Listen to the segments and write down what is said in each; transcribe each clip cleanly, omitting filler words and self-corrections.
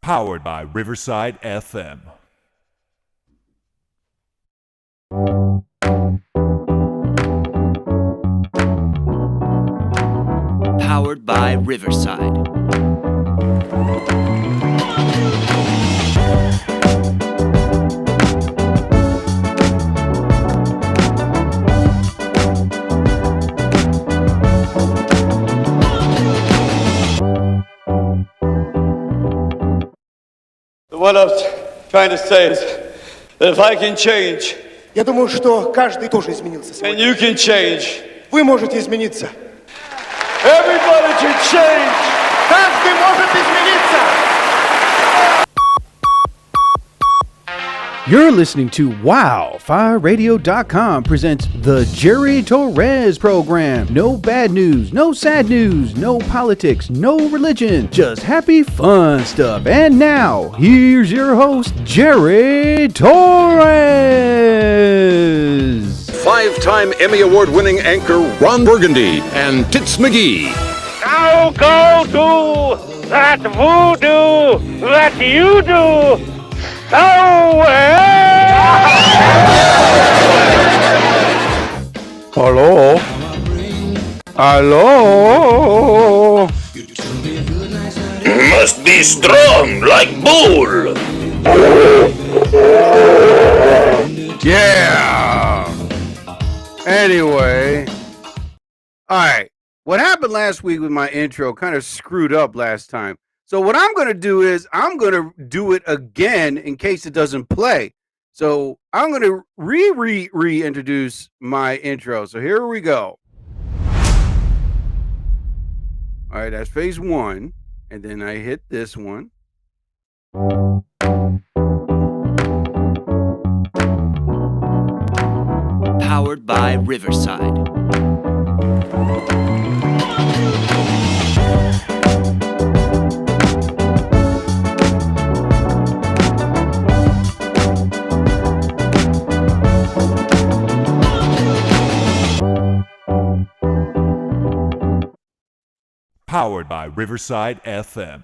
Powered by Riverside FM. Powered by Riverside. What I was trying to say is that if I can change, Я думаю, что каждый тоже изменился and сегодня. you can change, Вы можете измениться. everybody can change. Каждый может измениться. You're listening to WildFireRadio.com presents the Jerry Torres program. No bad news, no sad news, no politics, no religion, just happy fun stuff. And now, here's your host, Jerry Torres. Five-time Emmy Award-winning anchor Ron Burgundy and Tits McGee. Now go to that voodoo that you do so well. Hello? Hello? Must be strong like bull. Yeah. Anyway. All right. What happened last week with my intro kind of screwed up last time. So what I'm going to do is I'm going to do it again in case it doesn't play. So I'm going to reintroduce my intro. So here we go. All right, that's phase one. And then I hit this one. Powered by Riverside. Powered by Riverside FM.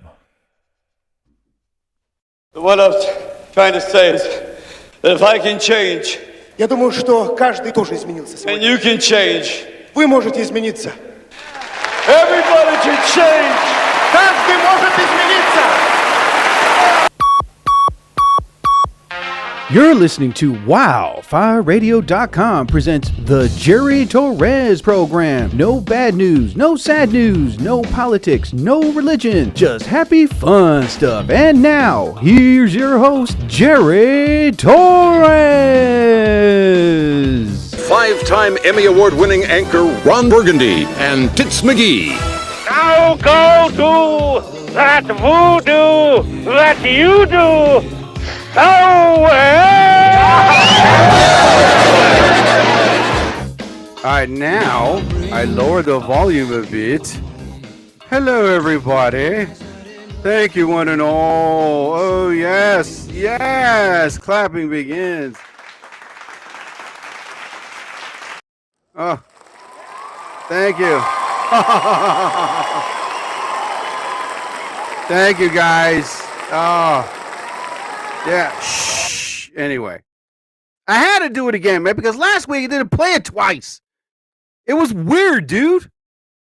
What I was trying to say is that if I can change, Я думаю, что каждый тоже изменился and сегодня. you can change, Вы можете измениться. everybody can change. Каждый может измениться. You're listening to WildFireRadio.com presents the Jerry Torres program. No bad news, no sad news, no politics, no religion, just happy fun stuff. And now, here's your host, Jerry Torres. Five-time Emmy Award-winning anchor Ron Burgundy and Tits McGee. Now go to that voodoo that you do so well. All right, now I lower the volume a bit. Hello, everybody. Thank you, one and all. Oh, yes, yes. Clapping begins. Oh, thank you. Thank you, guys. Oh, yeah. Shh. Anyway, I had to do it again, man, because last week I didn't play it twice. It was weird, dude.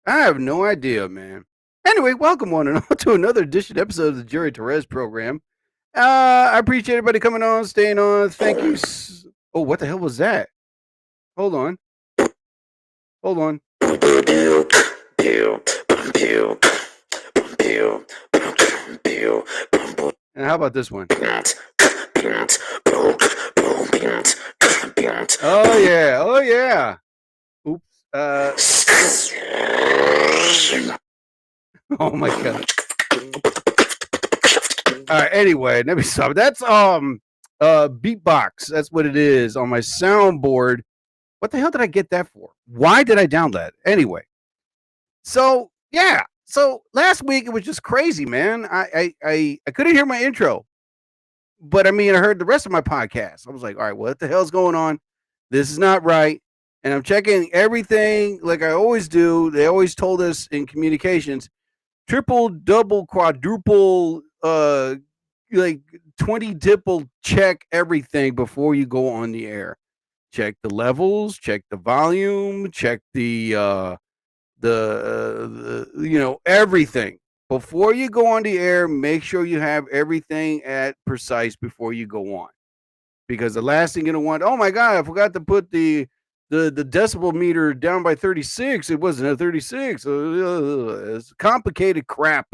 I have no idea, man. Anyway, welcome one and all to another edition episode of the Jerry Torres program. I appreciate everybody coming on, staying on. Thank you. Oh, what the hell was that? Hold on. Hold on. And how about this one? Oh yeah, oh yeah. Oops. Oh my god. All right. Anyway, let me stop. That's beatbox. That's what it is on my soundboard. What the hell did I get that for? Why did I download that? Anyway. So yeah. So last week it was just crazy, man. I couldn't hear my intro, but I mean I heard the rest of my podcast. I was like, all right, what the hell's going on? This is not right. And I'm checking everything like I always do. They always told us in communications, triple, double, quadruple like 20 triple check everything before you go on the air. Check the levels, check the volume, check the everything. Before you go on the air, make sure you have everything at precise before you go on. Because the last thing you're gonna want, oh my God, I forgot to put the decibel meter down by 36. It wasn't a 36. It's complicated crap.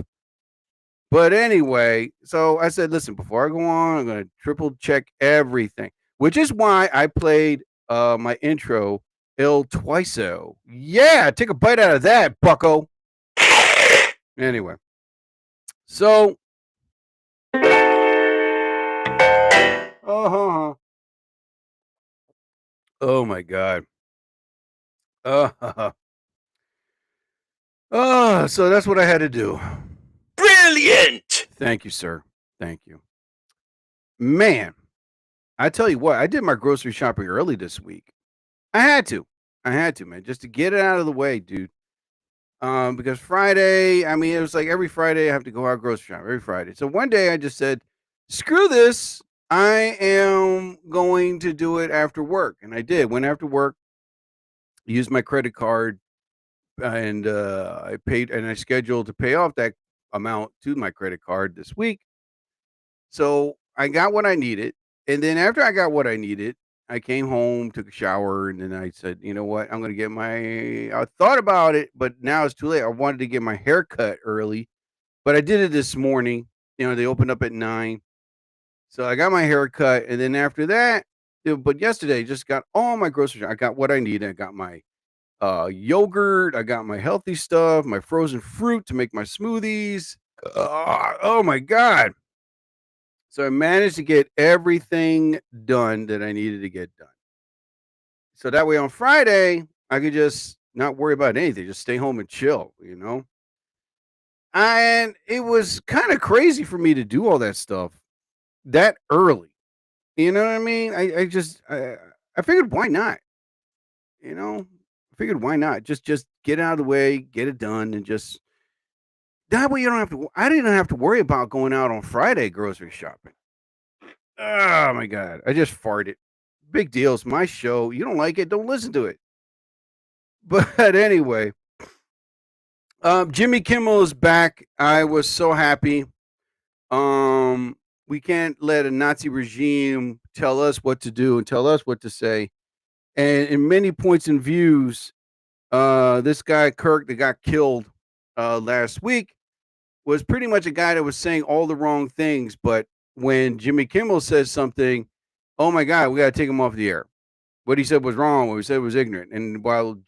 But anyway, so I said, listen, before I go on, I'm gonna triple check everything, which is why I played my intro El Twiso. Yeah, take a bite out of that, bucko. Anyway, so oh my God. So that's what I had to do. Brilliant! Thank you, sir. Thank you. Man, I tell you what, I did my grocery shopping early this week. I had to, man, just to get it out of the way, dude. Because Friday, I mean, it was like every Friday I have to go out grocery shopping every Friday. So one day I just said, screw this. I am going to do it after work. And I did. Went after work, used my credit card, and I paid, and I scheduled to pay off that amount to my credit card this week. So I got what I needed. And then after I got what I needed, I came home, took a shower, and then I said, you know what? I'm going to get I thought about it, but now it's too late. I wanted to get my hair cut early, but I did it this morning. You know, they opened up at 9. So I got my hair cut. And then after that, but yesterday, just got all my groceries. I got what I needed. I got my yogurt. I got my healthy stuff, my frozen fruit to make my smoothies. Oh my God. So I managed to get everything done that I needed to get done. So that way on Friday, I could just not worry about anything, just stay home and chill, you know? And it was kind of crazy for me to do all that stuff that early. You know what I mean? I figured, why not? You know, I figured, why not? Just get out of the way, get it done, and just that way you don't have to. I didn't have to worry about going out on Friday grocery shopping. Oh my God, I just farted. Big deal. It's my show. You don't like it, don't listen to it. But anyway, Jimmy Kimmel is back. I was so happy. We can't let a Nazi regime tell us what to do and tell us what to say. And in many points and views, this guy Kirk that got killed last week was pretty much a guy that was saying all the wrong things. But when Jimmy Kimmel says something, oh my God, we got to take him off the air. What he said was wrong. What he said was ignorant. And while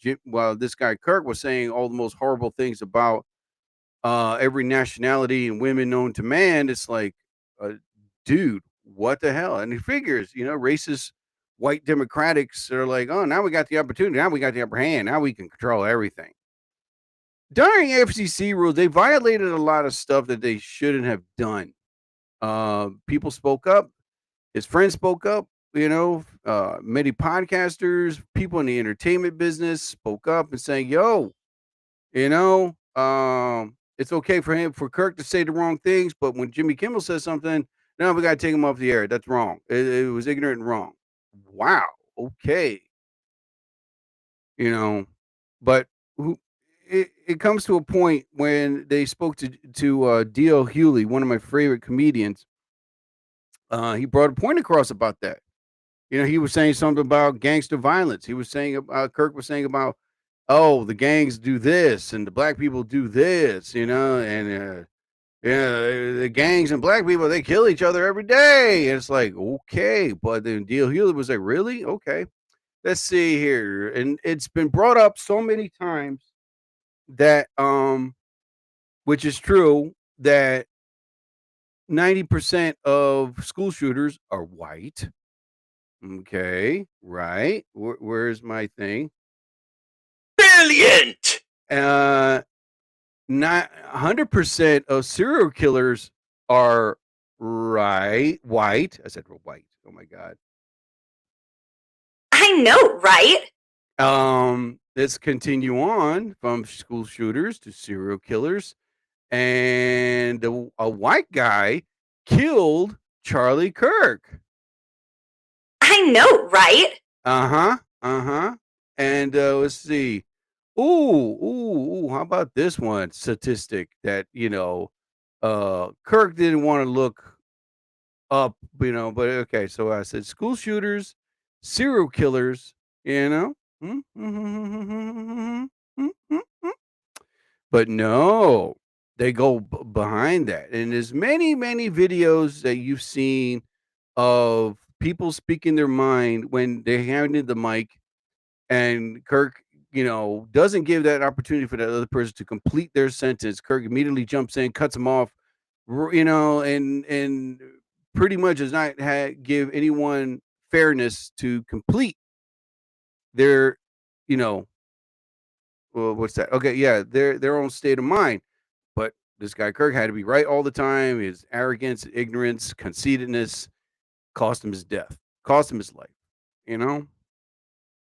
this guy Kirk was saying all the most horrible things about every nationality and women known to man, it's like, dude, what the hell? And he figures, racist white Democrats are like, oh, now we got the opportunity. Now we got the upper hand. Now we can control everything. During FCC rules, they violated a lot of stuff that they shouldn't have done. People spoke up. His friends spoke up. Many podcasters, people in the entertainment business spoke up and saying, yo, it's okay for Kirk to say the wrong things, but when Jimmy Kimmel says something, now we got to take him off the air. That's wrong. It was ignorant and wrong. Wow. Okay. But it comes to a point when they spoke to D.L. Hewley, one of my favorite comedians. He brought a point across about that. He was saying something about gangster violence. He was saying Kirk was saying about, oh, the gangs do this and the black people do this, and the gangs and black people, they kill each other every day. And it's like, okay, but then D.L. Hewley was like, really? Okay, let's see here. And it's been brought up so many times that, which is true, that 90% of school shooters are white. Okay, right. Where's my thing? Brilliant! Not 100% of serial killers are white. I said white. Oh my God. I know, right? Let's continue on from school shooters to serial killers. And a white guy killed Charlie Kirk. I know, right? And let's see. Ooh, how about this one statistic that, Kirk didn't want to look up, but okay. So I said school shooters, serial killers, but no, they go behind that. And there's many, many videos that you've seen of people speaking their mind when they handed the mic, and Kirk, doesn't give that opportunity for that other person to complete their sentence. Kirk immediately jumps in, cuts them off, and pretty much does not give anyone fairness to complete their, well, what's that? Okay, yeah, their own state of mind. But this guy Kirk had to be right all the time. His arrogance, ignorance, conceitedness cost him his death, cost him his life.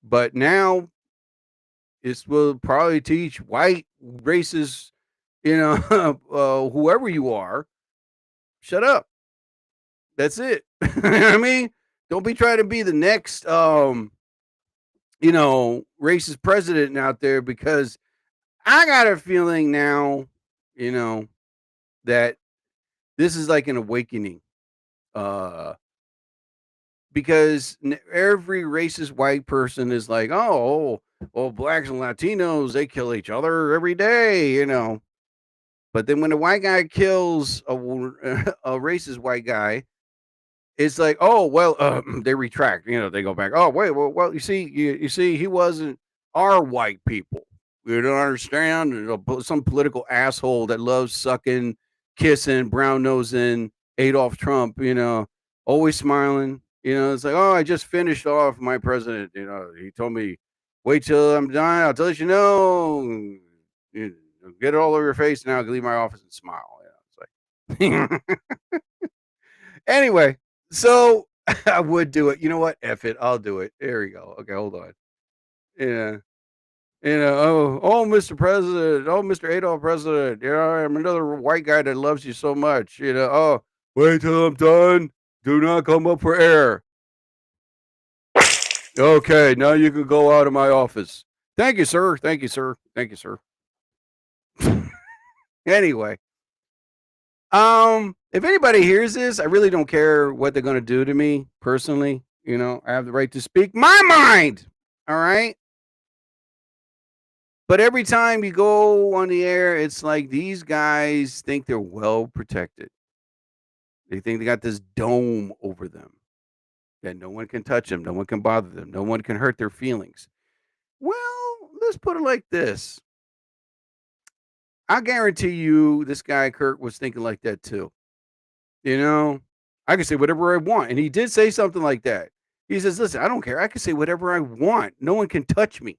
But now this will probably teach white racists, whoever you are, shut up. That's it. You know what I mean? Don't be trying to be the next, racist president out there, because I got a feeling now, that this is like an awakening. Because every racist white person is like, oh, well, blacks and Latinos, they kill each other every day, But then when a white guy kills a racist white guy, it's like, oh, well, they retract, they go back. Oh, wait, well, you see, he wasn't our white people. You don't understand. Some political asshole that loves sucking, kissing, brown nosing Adolf Trump, always smiling. It's like, oh, I just finished off my president. He told me, wait till I'm done. I'll let you know. Get it all over your face. Now I can leave my office and smile. It's like, anyway, so I would do it. You know what? F it. I'll do it. There we go. Okay, hold on. Yeah. Oh, Mr. President. Oh, Mr. Adolf President. I'm another white guy that loves you so much. Oh, wait till I'm done. Do not come up for air. Okay, now you can go out of my office. Thank you, sir. Thank you, sir. Thank you, sir. Anyway, if anybody hears this, I really don't care what they're going to do to me personally. I have the right to speak my mind. All right. But every time you go on the air, it's like these guys think they're well protected. They think they got this dome over them that no one can touch them, no one can bother them, no one can hurt their feelings. Well, let's put it like this. I guarantee you this guy Kirk was thinking like that too. I can say whatever I want. And he did say something like that. He says, listen, I don't care. I can say whatever I want. No one can touch me.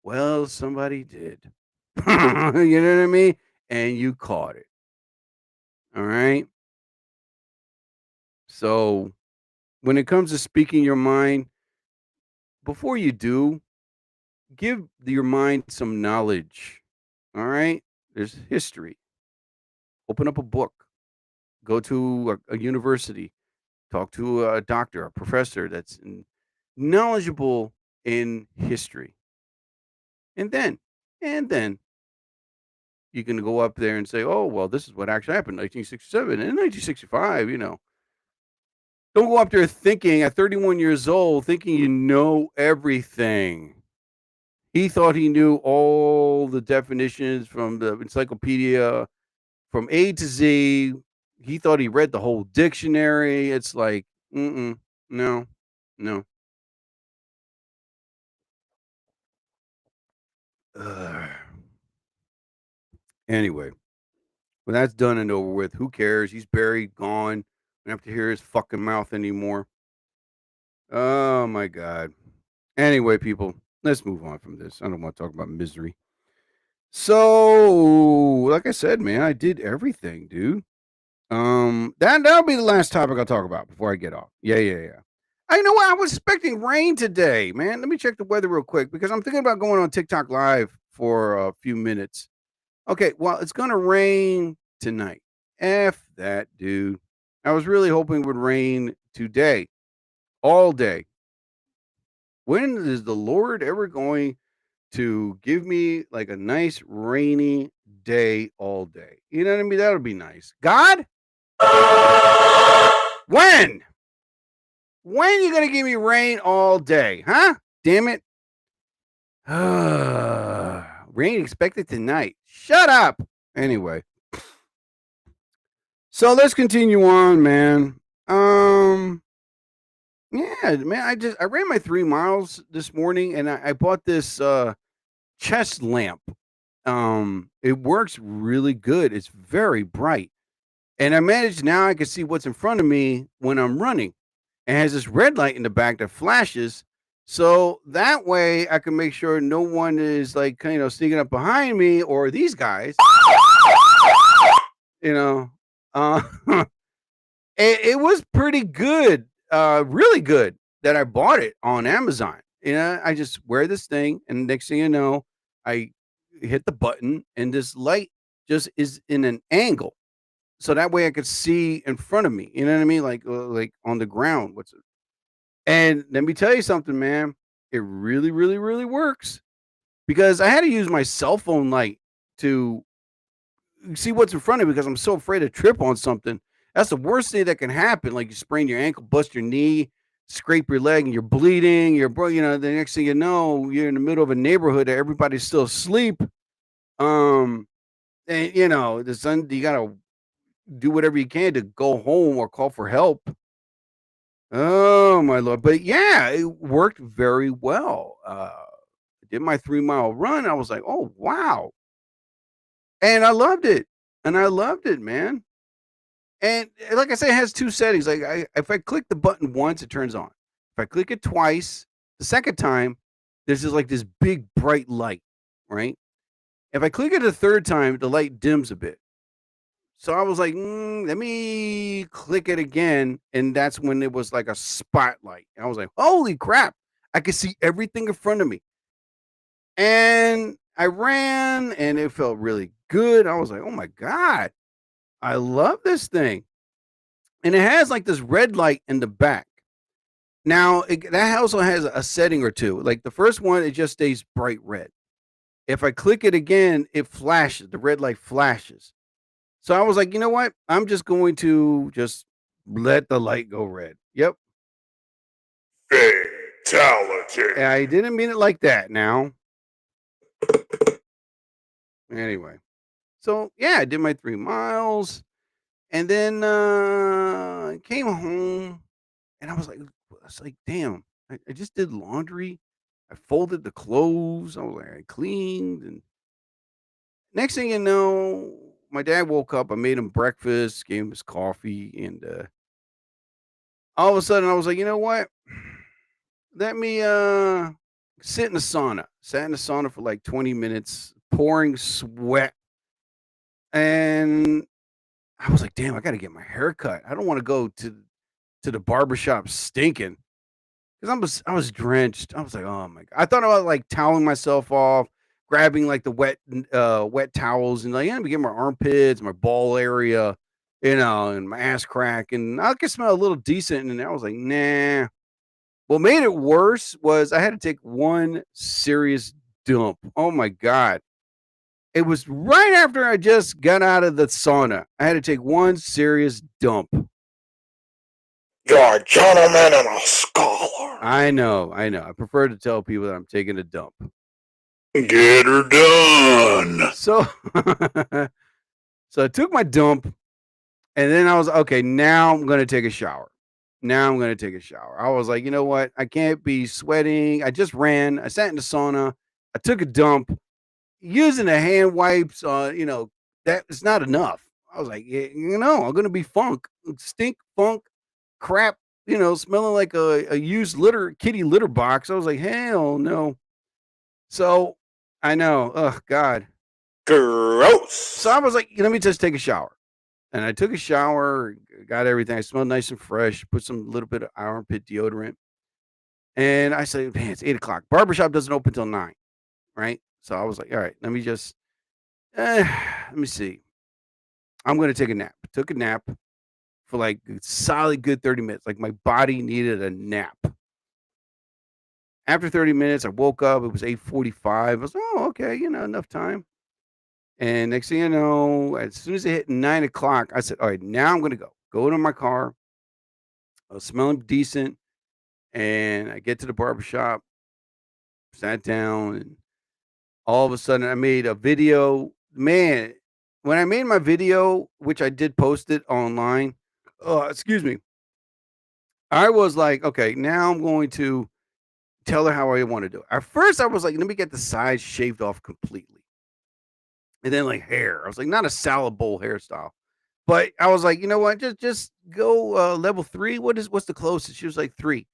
Well, somebody did. You know what I mean? And you caught it. All right. So when it comes to speaking your mind, before you do, give your mind some knowledge. All right. There's history. Open up a book. Go to a university. Talk to a doctor, a professor that's knowledgeable in history. And then you can go up there and say, oh, well, this is what actually happened in 1967 and 1965, Don't go up there thinking at 31 years old, thinking you know everything. He thought he knew all the definitions from the encyclopedia from A to Z. He thought he read the whole dictionary. It's like, no. Anyway, when that's done and over with, who cares? He's buried, gone. Don't have to hear his fucking mouth anymore. Oh my God. Anyway, people, let's move on from this. I don't want to talk about misery. So, like I said, man, I did everything, dude. That'll be the last topic I'll talk about before I get off. Yeah. I know what, I was expecting rain today, man. Let me check the weather real quick because I'm thinking about going on TikTok Live for a few minutes. Okay, well, it's gonna rain tonight. F that, dude. I was really hoping it would rain today, all day. When is the Lord ever going to give me like a nice rainy day all day? You know what I mean? That would be nice. God? When? When are you going to give me rain all day? Huh? Damn it. Rain expected tonight. Shut up. Anyway. So let's continue on, man. Yeah, man, I ran my 3 miles this morning and I bought this chest lamp. It works really good. It's very bright. And I managed now I can see what's in front of me when I'm running. It has this red light in the back that flashes. So that way I can make sure no one is like, sneaking up behind me or these guys. You know, uh, it was pretty good, really good that I bought it on Amazon. I just wear this thing, and next thing you know, I hit the button, and this light just is in an angle, so that way I could see in front of me. You know what I mean? Like on the ground. What's it? And let me tell you something, man. It really, really, really works because I had to use my cell phone light to see what's in front of me because I'm so afraid to trip on something. That's the worst thing that can happen. Like you sprain your ankle, bust your knee, scrape your leg, and you're bleeding. The next thing you know, you're in the middle of a neighborhood that everybody's still asleep. And the sun, you gotta do whatever you can to go home or call for help. Oh my Lord. But yeah, it worked very well. I did my 3 mile run. I was like, oh wow. And I loved it. And I loved it, man. And like I said, it has 2 settings. Like if I click the button once, it turns on. If I click it twice, the second time, there's just like this big bright light, right? If I click it a third time, the light dims a bit. So I was like, let me click it again. And that's when it was like a spotlight. And I was like, holy crap. I could see everything in front of me. And I ran and it felt really good. I was like, oh my God, I love this thing. And it has like this red light in the back. Now, that also has a setting or two. Like the first one, it just stays bright red. If I click it again, it flashes. The red light flashes. So I was like, you know what? I'm just going to just let the light go red. Yep. Fatality. I didn't mean it like that now. Anyway. So yeah, I did my 3 miles and then came home and I was like, damn, I just did laundry. I folded the clothes. I was like, I cleaned. And next thing you know, my dad woke up. I made him breakfast, gave him his coffee. And all of a sudden I was like, you know what? Let me sit in the sauna. Sat in the sauna for like 20 minutes, pouring sweat. And I was like, damn, I got to get my hair cut. I don't want to go to the barbershop stinking because I was drenched. I was like, oh my God. I thought about like toweling myself off, grabbing like the wet towels and like, let me get my armpits, my ball area, and my ass crack. And I could smell a little decent. And I was like, nah. What made it worse was I had to take one serious dump. Oh my God. It was right after I just got out of the sauna. I had to take one serious dump. You're a gentleman and a scholar. I know. I prefer to tell people that I'm taking a dump. Get her done. So, so I took my dump, and then I was okay. Now I'm gonna take a shower. I was like, you know what? I can't be sweating. I just ran. I sat in the sauna. I took a dump. Using the hand wipes, that is not enough. I was like, I'm gonna be stink, crap, smelling like a used kitty litter box. I was like, hell no. So I know, oh God, Gross. so I was like, let me just take a shower, and I took a shower, got everything. I smelled nice and fresh. Put some little bit of armpit deodorant, and I said, man, it's 8:00. Barbershop doesn't open till 9, right? So I was like, all right, let me just, let me see. I'm going to take a nap. Took a nap for like a solid good 30 minutes. Like my body needed a nap. After 30 minutes, I woke up. It was 8:45. I was, oh, okay, enough time. And next thing you know, as soon as it hit 9 o'clock, I said, all right, now I'm going to go. Go to my car. I was smelling decent. And I get to the barbershop, sat down, and all of a sudden I made a video. Man, when I made my video, which I did post it online, excuse me, I was like, okay, now I'm going to tell her how I want to do it. At first, I was like, let me get the sides shaved off completely. And then like hair. I was like, not a salad bowl hairstyle. But I was like, you know what? Just go level 3. What's the closest? She was like 3.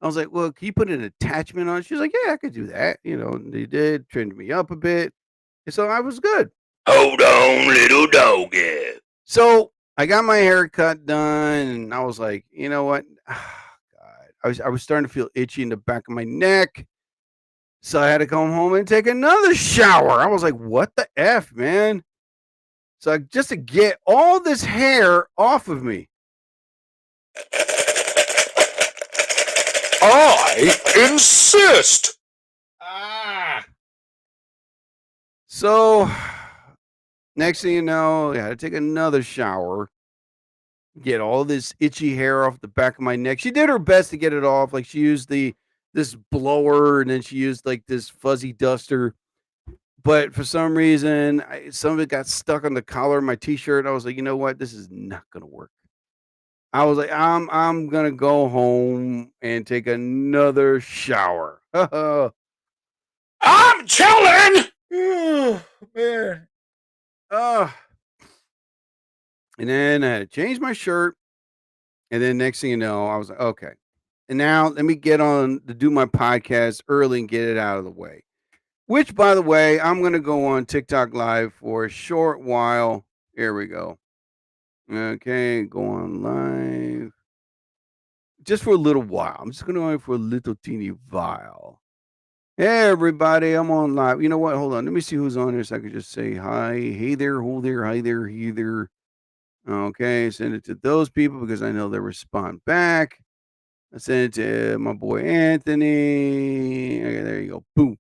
I was like, well, can you put an attachment on? She was like, yeah, I could do that. And they did, trimmed me up a bit. And so I was good. Hold on, little doggy. So I got my haircut done, and I was like, you know what? God, I was starting to feel itchy in the back of my neck. So I had to come home and take another shower. I was like, what the F, man? So just to get all this hair off of me. I insist. So next thing you know, I had to take another shower, get all this itchy hair off the back of my neck. She did her best to get it off. Like she used this blower, and then she used like this fuzzy duster. But for some reason, some of it got stuck on the collar of my t-shirt. I was like, you know what? This is not gonna work. I was like, I'm gonna go home and take another shower. I'm chilling. Oh, man. And then I had to change my shirt. And then next thing you know, I was like, okay. And now let me get on to do my podcast early and get it out of the way. Which, by the way, I'm going to go on TikTok Live for a short while. Here we go. Okay, go on live. Just for a little while. I'm just going to go on for a little teeny while. Hey, everybody, I'm on live. You know what? Hold on. Let me see who's on here so I can just say hi. Hey there, ho there, hi there, he there. Okay, send it to those people because I know they respond back. I sent it to my boy Anthony. Okay, there you go. Boom.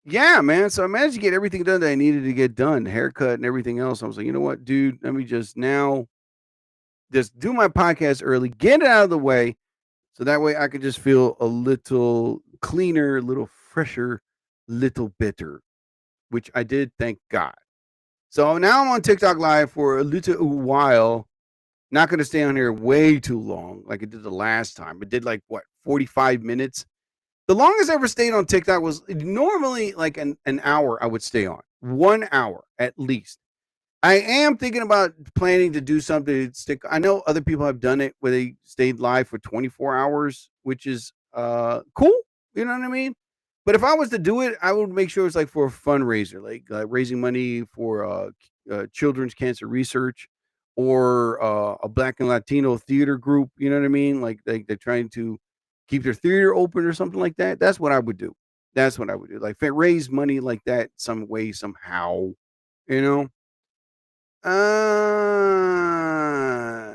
Yeah, man. So I managed to get everything done that I needed to get done, haircut and everything else. I was like, you know what, dude? Let me just now just do my podcast early, get it out of the way. So that way I could just feel a little cleaner, a little fresher, little better, which I did, thank God. So now I'm on TikTok Live for a little while. Not going to stay on here way too long like I did the last time. It did like, 45 minutes? The longest I ever stayed on TikTok was normally like an hour I would stay on. 1 hour at least. I am thinking about planning to do something to stick. I know other people have done it where they stayed live for 24 hours, which is cool. You know what I mean? But if I was to do it, I would make sure it's like for a fundraiser, like raising money for children's cancer research or a Black and Latino theater group. You know what I mean? Like they're trying to keep their theater open or something like that. That's what I would do. That's what I would do. Like raise money like that some way, somehow, you know?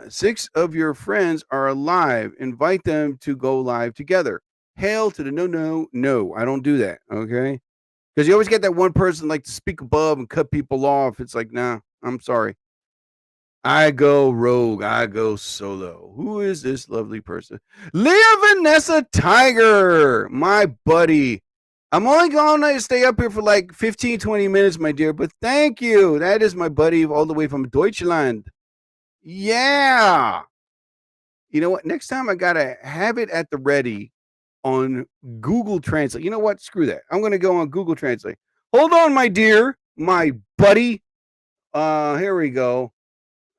6 of your friends are alive. Invite them to go live together. Hail to the no. I don't do that. Okay. Because you always get that one person like to speak above and cut people off. It's like, nah, I'm sorry. I go rogue. I go solo. Who is this lovely person? Leah Vanessa Tiger, my buddy. I'm only going to stay up here for like 15, 20 minutes, my dear, but thank you. That is my buddy all the way from Deutschland. Yeah. You know what? Next time I got to have it at the ready on Google Translate. You know what? Screw that. I'm going to go on Google Translate. Hold on, my dear, my buddy. Here we go.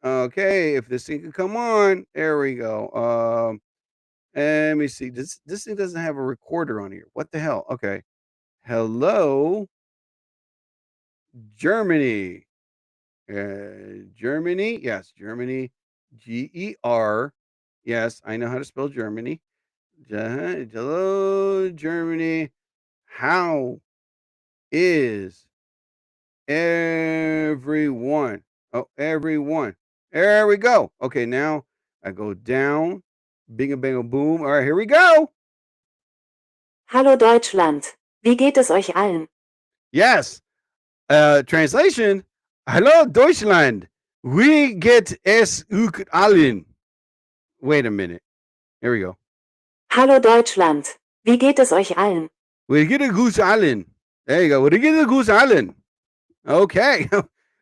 Okay, if this thing can come on, there we go. Let me see. This thing doesn't have a recorder on here. What the hell? Okay. Hello, Germany. Germany. Yes, Germany. GER. Yes, I know how to spell Germany. Hello, Germany. How is everyone? Oh, everyone. There we go. Okay, now I go down. Bing bang boom. All right, here we go. Hallo Deutschland. Wie geht es euch allen? Yes. Translation. Hello, Deutschland. We get es uk allen. Wait a minute. Here we go. Hallo Deutschland. Wie geht es euch allen? We get a goose allen. There you go. We get a goose allen. Okay.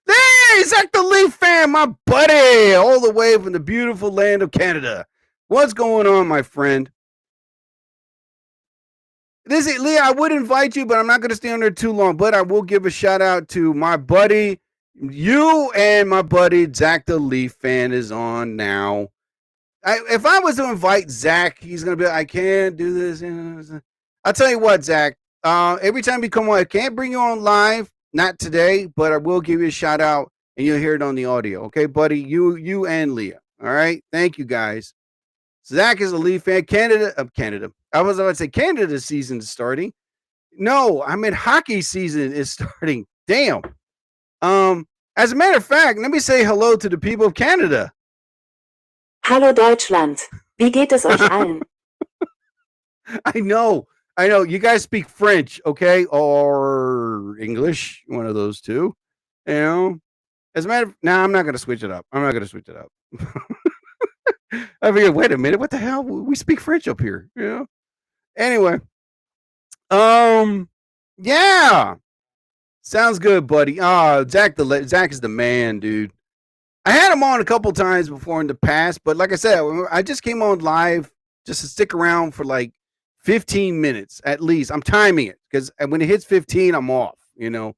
Hey, Zach the Leaf fan, my buddy, all the way from the beautiful land of Canada. What's going on, my friend? Leah, I would invite you, but I'm not going to stay on there too long. But I will give a shout out to my buddy. You and my buddy Zach the Leaf fan is on now. If I was to invite Zach, he's going to be like, I can't do this. I'll tell you what, Zach. Every time you come on, I can't bring you on live. Not today, but I will give you a shout out and you'll hear it on the audio. Okay, buddy? You and Leah. All right? Thank you, guys. Zach is a Leaf fan. Canada. I was about to say Canada season is starting. No, I mean hockey season is starting. Damn. As a matter of fact, let me say hello to the people of Canada. Hallo Deutschland. Wie geht es euch allen? I know. You guys speak French, okay, or English, one of those two. You know, as a matter of, I'm not gonna switch it up. I figured, wait a minute, what the hell? We speak French up here, you know. Anyway, yeah, sounds good, buddy. Zach is the man, dude. I had him on a couple times before in the past, but like I said, I just came on live just to stick around for like 15 minutes at least. I'm timing it because when it hits 15, I'm off, you know,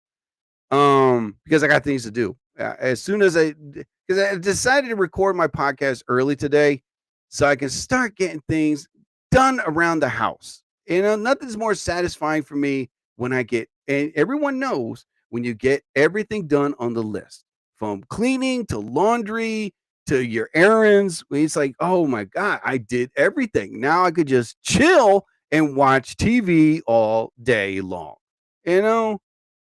because I got things to do. As soon as because I decided to record my podcast early today so I can start getting things done around the house. You know, nothing's more satisfying for me when I get, and everyone knows when you get everything done on the list, from cleaning to laundry to your errands. It's like, oh my God, I did everything. Now I could just chill and watch TV all day long, you know?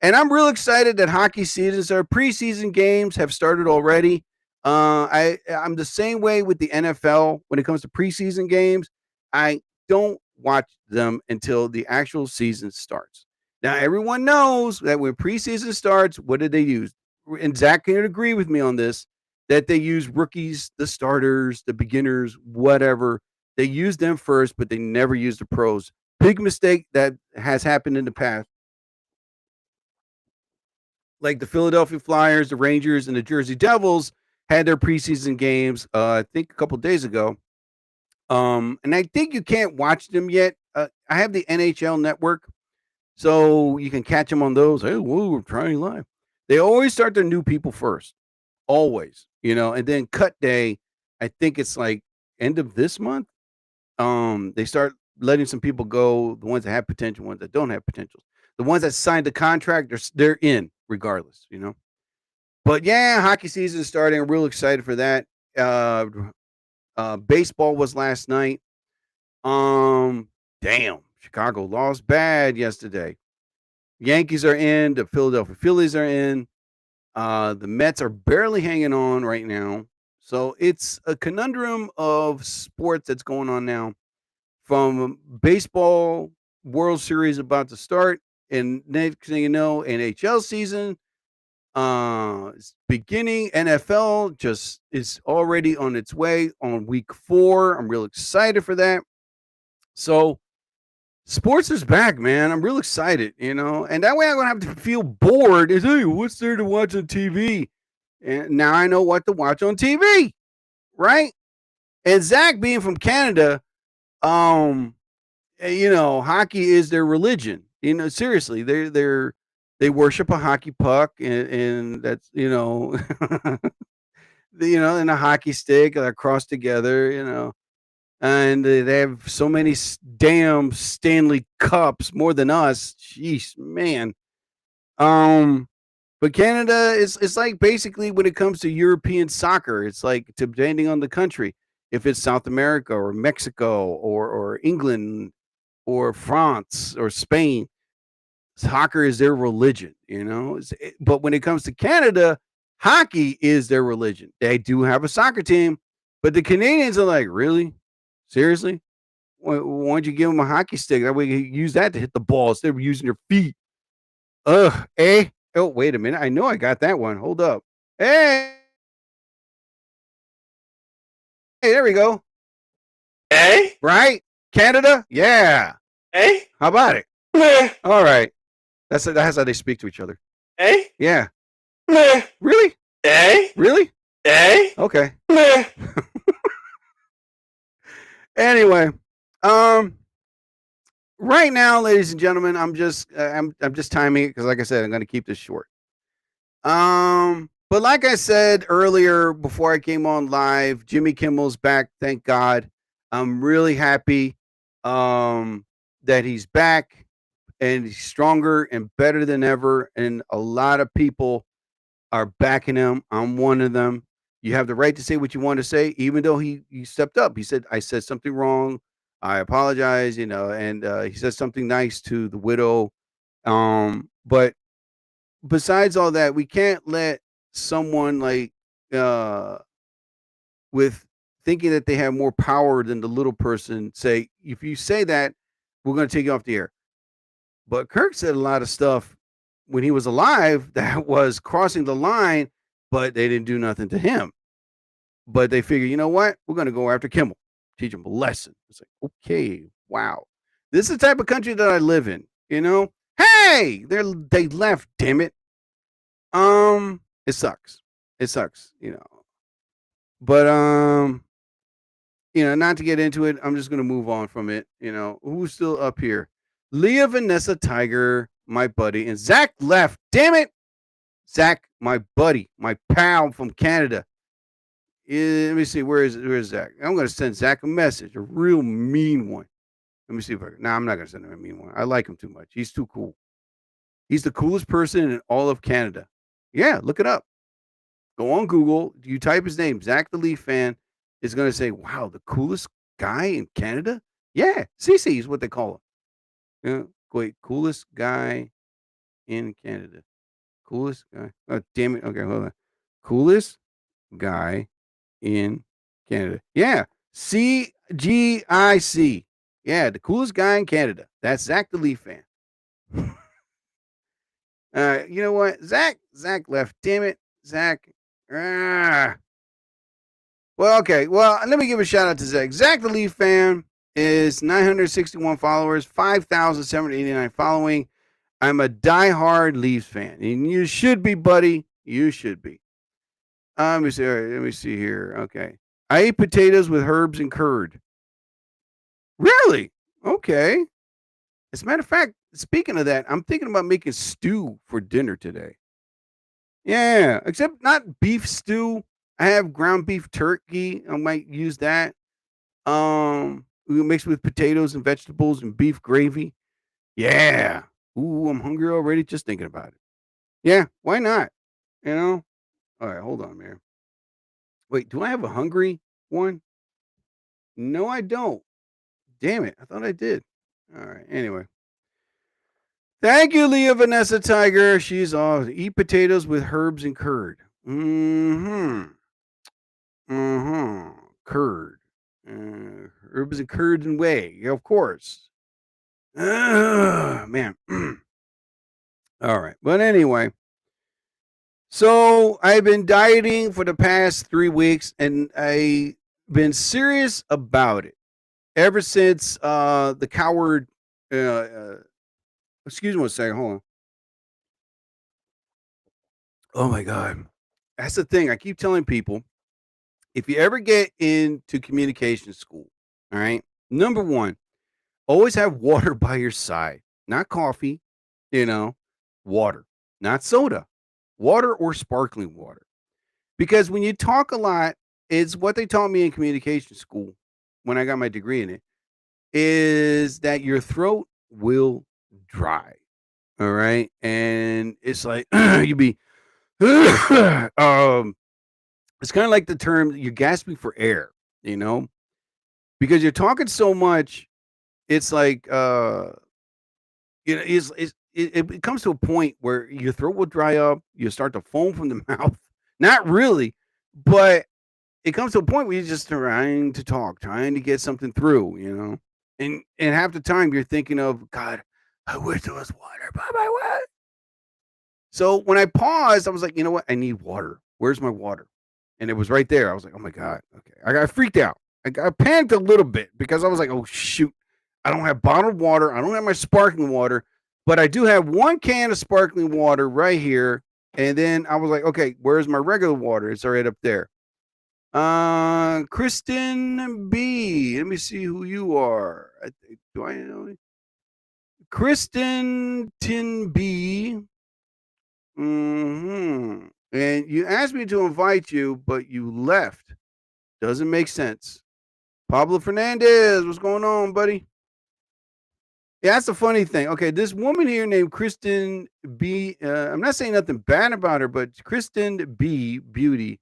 And I'm real excited that hockey seasons, our preseason games have started already. I'm the same way with the NFL when it comes to preseason games. I don't watch them until the actual season starts. Now, everyone knows that when preseason starts, what did they use? And Zach can agree with me on this, that they use rookies, the starters, the beginners, whatever. They use them first, but they never use the pros. Big mistake that has happened in the past. Like the Philadelphia Flyers, the Rangers, and the Jersey Devils had their preseason games, I think a couple days ago. And I think you can't watch them yet. I have the NHL network, so you can catch them on those. Hey, whoa, we're trying live. They always start their new people first. Always, you know, and then cut day, I think it's like end of this month. They start letting some people go, the ones that have potential, ones that don't have potential. The ones that signed the contract, they're in regardless, you know. But yeah, hockey season is starting. I'm real excited for that. Baseball was last night. Damn, Chicago lost bad yesterday. Yankees are in. The Philadelphia Phillies are in. The Mets are barely hanging on right now. So it's a conundrum of sports that's going on now. From baseball, World Series about to start, and next thing you know, NHL season is beginning. NFL just is already on its way on week 4. I'm real excited for that. So sports is back, man. I'm real excited, you know, and that way I don't have to feel bored. Is, hey, what's there to watch on TV? And now I know what to watch on TV, right? And Zach being from Canada, you know, hockey is their religion. You know, seriously, they worship a hockey puck, and that's, you know, you know, and a hockey stick that are crossed together, you know, and they have so many damn Stanley Cups, more than us. Jeez, man. But Canada is like basically when it comes to European soccer, it's like depending on the country, if it's South America or Mexico or England or France or Spain, soccer is their religion, you know. But when it comes to Canada, Hockey is their religion. They do have a soccer team, but the Canadians are like, really? Seriously? Why don't you give them a hockey stick? That way you can use that to hit the ball instead of using your feet. Ugh, eh? Oh, wait a minute. I know I got that one. Hold up. Hey, there we go. Eh? Right? Canada? Yeah. Eh? How about it? Meh. All right. That's how they speak to each other. Eh? Yeah. Meh. Really? Eh? Really? Eh? Okay. Meh. Anyway, right now, ladies and gentlemen, I'm just timing it because, like I said, I'm going to keep this short. But like I said earlier before I came on live, Jimmy Kimmel's back. Thank God. I'm really happy that he's back and he's stronger and better than ever. And a lot of people are backing him. I'm one of them. You have the right to say what you want to say, even though he stepped up. He said, I said something wrong. I apologize, and he said something nice to the widow. But besides all that, we can't let someone like with thinking that they have more power than the little person say, if you say that, we're going to take you off the air. But Kirk said a lot of stuff when he was alive that was crossing the line, but they didn't do nothing to him. But they figure, you know what? We're going to go after Kimmel, teach him a lesson. It's like, okay, wow. This is the type of country that I live in, Hey, they left, damn it. It sucks. It sucks, But not to get into it, I'm just gonna move on from it. Who's still up here? Leah Vanessa Tiger, my buddy, and Zach left. Damn it, Zach, my buddy, my pal from Canada. Let me see, where's Zach? I'm gonna send Zach a message, a real mean one. Let me see if I can. I'm not gonna send him a mean one. I like him too much. He's too cool. He's the coolest person in all of Canada. Yeah, look it up. Go on Google. You type his name, Zach the Leaf fan, is going to say, wow, the coolest guy in Canada? Yeah, CC is what they call him. Yeah, wait, coolest guy in Canada. Coolest guy. Oh, damn it. Okay, hold on. Coolest guy in Canada. Yeah, CGIC. Yeah, the coolest guy in Canada. That's Zach the Leaf fan. You know what? Zach left. Damn it. Zach. Well, okay. Well, let me give a shout out to Zach. Zach the Leaf fan is 961 followers, 5,789 following. I'm a diehard Leafs fan, and you should be, buddy. You should be. Let me see. All right, let me see here. Okay. I ate potatoes with herbs and curd. Really? Okay. As a matter of fact, speaking of that, I'm thinking about making stew for dinner today. Yeah, except not beef stew. I have ground beef turkey. I might use that. We mix with potatoes and vegetables and beef gravy. Yeah. Ooh, I'm hungry already just thinking about it. Yeah, why not? All right, hold on, man. Wait, do I have a hungry one? No, I don't. Damn it. I thought I did. All right. Anyway. Thank you, Leah Vanessa Tiger. She's awesome. Eat potatoes with herbs and curd. Curd. Herbs and curd and whey. Of course. Man. All right. But anyway. So I've been dieting for the past 3 weeks, and I've been serious about it ever since the coward. Excuse me one second. Hold on. Oh my God. That's the thing. I keep telling people, if you ever get into communication school, all right, number one, always have water by your side, not coffee, water, not soda, water or sparkling water. Because when you talk a lot, it's what they taught me in communication school when I got my degree in it, is that your throat will dry. All right. And it's like you be it's kind of like the term you're gasping for air, because you're talking so much. It's like it comes to a point where your throat will dry up, you start to foam from the mouth, Not really, but it comes to a point where you're just trying to talk, trying to get something through, and half the time you're thinking of, God, I wish there was water by my way. So when I paused, I was like, you know what? I need water. Where's my water? And it was right there. I was like, oh my God. Okay. I got freaked out. I panicked a little bit because I was like, oh shoot, I don't have bottled water. I don't have my sparkling water, but I do have one can of sparkling water right here. And then I was like, okay, where's my regular water? It's right up there. Kristen B. Let me see who you are. Do I know? Kristen Tin B. And you asked me to invite you, but you left. Doesn't make sense. Pablo Fernandez, what's going on, buddy? Yeah, that's the funny thing. Okay, this woman here named Kristen B. I'm not saying nothing bad about her, but Kristen B. Beauty.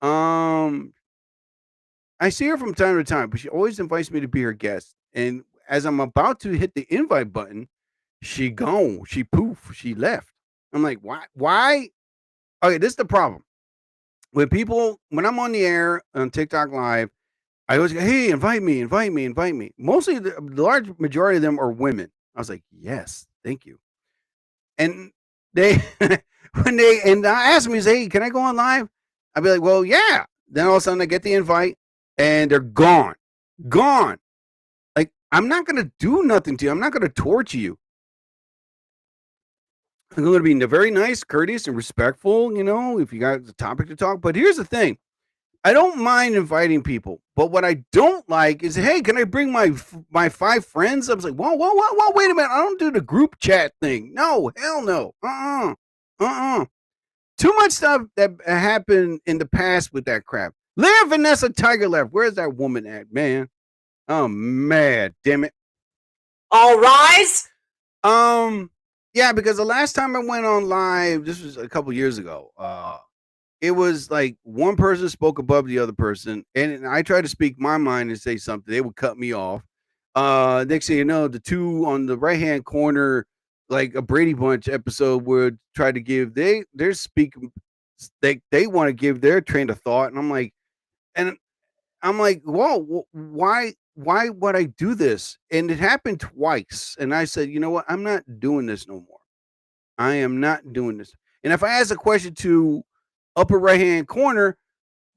I see her from time to time, but she always invites me to be her guest. And as I'm about to hit the invite button, she gone. She poof. She left. I'm like, why? Why? Okay, this is the problem. When I'm on the air on TikTok Live, I always go, hey, invite me. Mostly the large majority of them are women. I was like, yes, thank you. And they, and I asked me, hey, can I go on live? I'd be like, well, yeah. Then all of a sudden I get the invite and they're gone. Like, I'm not going to do nothing to you. I'm not going to torture you. I'm going to be very nice, courteous, and respectful, if you got the topic to talk. But here's the thing. I don't mind inviting people. But what I don't like is, hey, can I bring my 5 friends? I was like, whoa, wait a minute. I don't do the group chat thing. No, hell no. Too much stuff that happened in the past with that crap. Leah Vanessa Tiger left. Where's that woman at, man? Oh, mad, damn it. All rise. Yeah, because the last time I went on live, this was a couple years ago. It was like one person spoke above the other person, and I tried to speak my mind and say something. They would cut me off. Next thing you know, the two on the right hand corner, like a Brady Bunch episode, would try to give they want to give their train of thought, and I'm like, whoa, why would I do this? And it happened twice. And I said, you know what? I'm not doing this no more. I am not doing this. And if I ask a question to upper right-hand corner,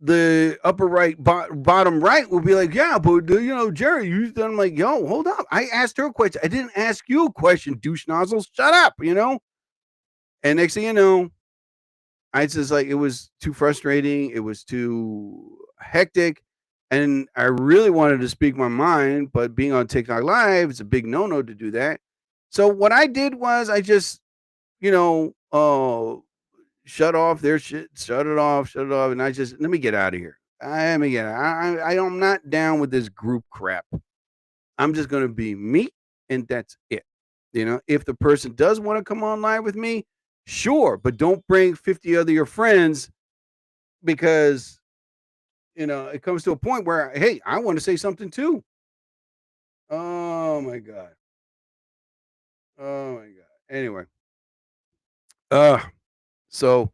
the upper right, bottom right will be like, yeah, but Jerry, I'm like, yo, hold up. I asked her a question. I didn't ask you a question, douche nozzles. Shut up, And next thing you know, I just like, it was too frustrating. It was too hectic. And I really wanted to speak my mind, but being on TikTok Live, it's a big no-no to do that. So what I did was I just, shut off their shit, shut it off. And I just, let me get out of here. I'm not down with this group crap. I'm just going to be me, and that's it. If the person does want to come on live with me, sure, but don't bring 50 other your friends because it comes to a point where, hey, I want to say something too. Oh my God. Anyway. So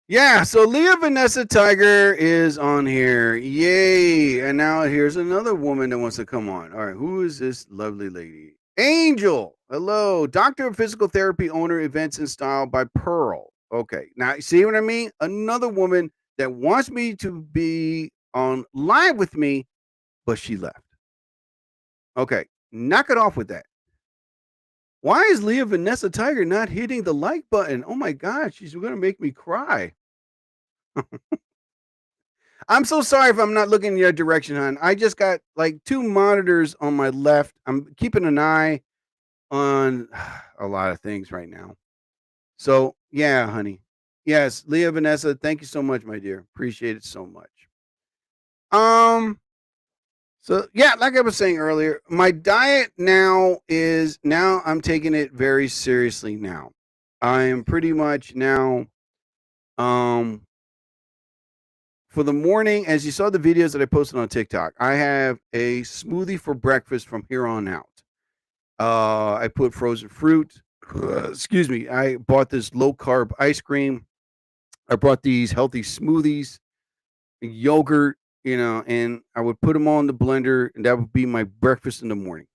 Leah Vanessa Tiger is on here. Yay. And now here's another woman that wants to come on. All right. Who is this lovely lady? Angel. Hello. Doctor of Physical Therapy, owner, Events and Style by Pearl. Okay. Now, see what I mean? Another woman that wants me to be on live with me, but she left. Okay, knock it off with that. Why is Leah Vanessa Tiger not hitting the like button? Oh my God, she's going to make me cry. I'm so sorry if I'm not looking in your direction, hon. I just got like 2 monitors on my left. I'm keeping an eye on a lot of things right now. So, yeah, honey. Yes, Leah Vanessa, thank you so much, my dear. Appreciate it so much. So yeah, like I was saying earlier, my diet now I'm taking it very seriously now. I am pretty much now, for the morning, as you saw the videos that I posted on TikTok, I have a smoothie for breakfast from here on out. I put frozen fruit. Excuse me. I bought this low carb ice cream. I brought these healthy smoothies, yogurt, and I would put them all in the blender, and that would be my breakfast in the morning.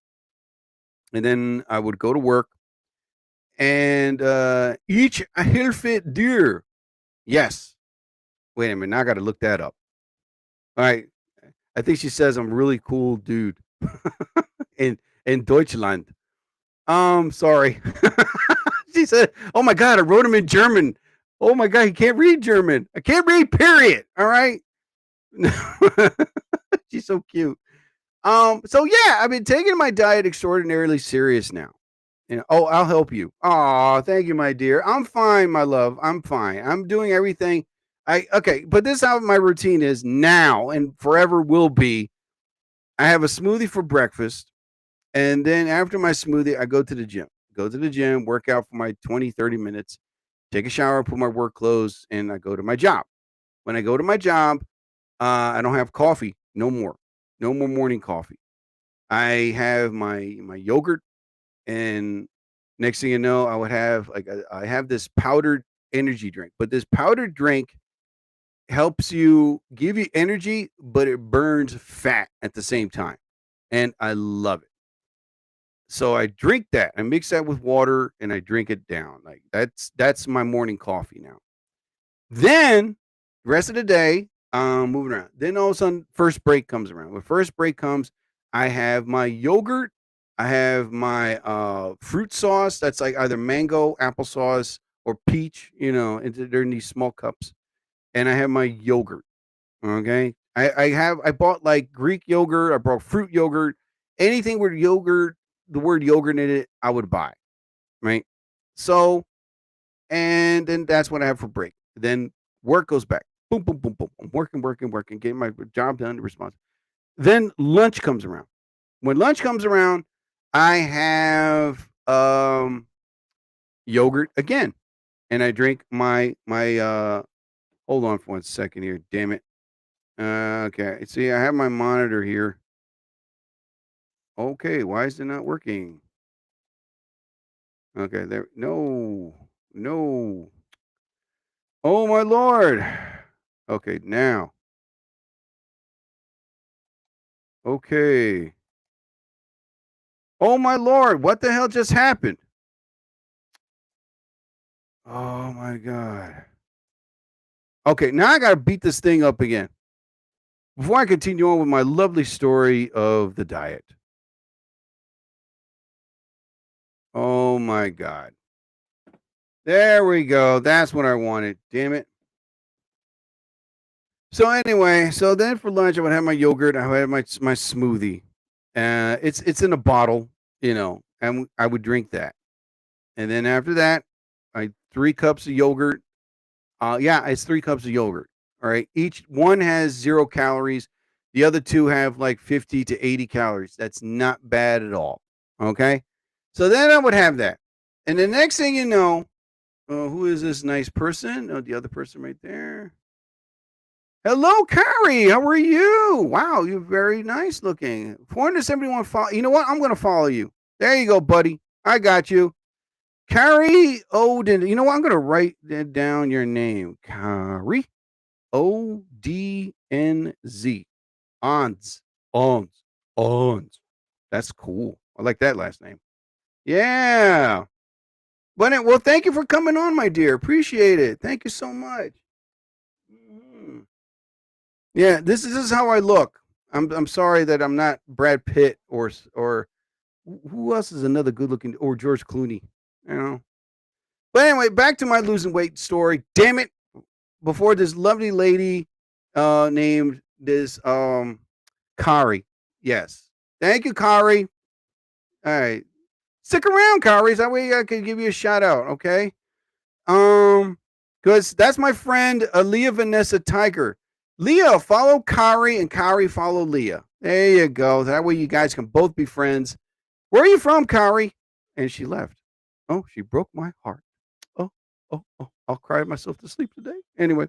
And then I would go to work and each a Hilfit deer. Yes. Wait a minute. Now I got to look that up. All right. I think she says I'm really cool, dude. in Deutschland. Sorry. She said, "Oh my God, I wrote him in German. Oh my God, he can't read German. I can't read. Period. All right." She's so cute. So yeah, I've been taking my diet extraordinarily serious now. I'll help you. Oh, thank you, my dear. I'm fine, my love. I'm fine. I'm doing everything. Okay, but this is how my routine is now and forever will be. I have a smoothie for breakfast, and then after my smoothie, I go to the gym. Go to the gym, work out for my 20, 30 minutes, take a shower, put my work clothes, and I go to my job. When I go to my job, I don't have coffee. No more. No more morning coffee. I have my yogurt, and next thing you know, I would have I have this powdered energy drink. But this powdered drink helps you give you energy, but it burns fat at the same time. And I love it. So I drink that. I mix that with water and I drink it down. Like that's my morning coffee now. Then the rest of the day, moving around. Then all of a sudden, first break comes around. When first break comes, I have my yogurt. I have my fruit sauce. That's like either mango, applesauce, or peach. They're in these small cups. And I have my yogurt. Okay. I bought like Greek yogurt. I bought fruit yogurt. Anything with yogurt, the word yogurt in it, I would buy. Right. So, and then that's what I have for break. Then work goes back. Boom, boom, boom, boom. I'm working, getting my job done, the response. Then lunch comes around. When lunch comes around, I have yogurt again. And I drink my hold on for 1 second here, damn it. Okay. See, I have my monitor here. Okay, why is it not working? Okay, there. No. Oh my Lord. Okay, now. Okay. Oh my Lord, what the hell just happened? Oh my God. Okay, now I got to beat this thing up again. Before I continue on with my lovely story of the diet. Oh my God. There we go. That's what I wanted. Damn it. So anyway, then for lunch I would have my yogurt. I would have my smoothie. It's in a bottle, and I would drink that. And then after that, 3 cups of yogurt. It's 3 cups of yogurt. All right. Each one has 0 calories. The other 2 have like 50 to 80 calories. That's not bad at all. Okay. So then I would have that. And the next thing you know, who is this nice person? Oh, the other person right there. Hello, Carrie. How are you? Wow, you're very nice looking. 471 follow. You know what? I'm going to follow you. There you go, buddy. I got you. Carrie Odin. You know what? I'm going to write down your name. Carrie Odnz. Ons. That's cool. I like that last name. Yeah. Well, thank you for coming on, my dear. Appreciate it. Thank you so much. Yeah, this is how I look. I'm sorry that I'm not Brad Pitt or who else is another good looking, or George Clooney, But anyway, back to my losing weight story. Damn it! Before this lovely lady named this Kari. Yes, thank you, Kari. All right, stick around, Kari. That way I can give you a shout out. Okay. Because that's my friend Leah Vanessa Tiger. Leah, follow Kari, and Kari follow Leah. There you go. That way you guys can both be friends. Where are you from, Kari? And she left. Oh, she broke my heart. Oh. I'll cry myself to sleep today. Anyway,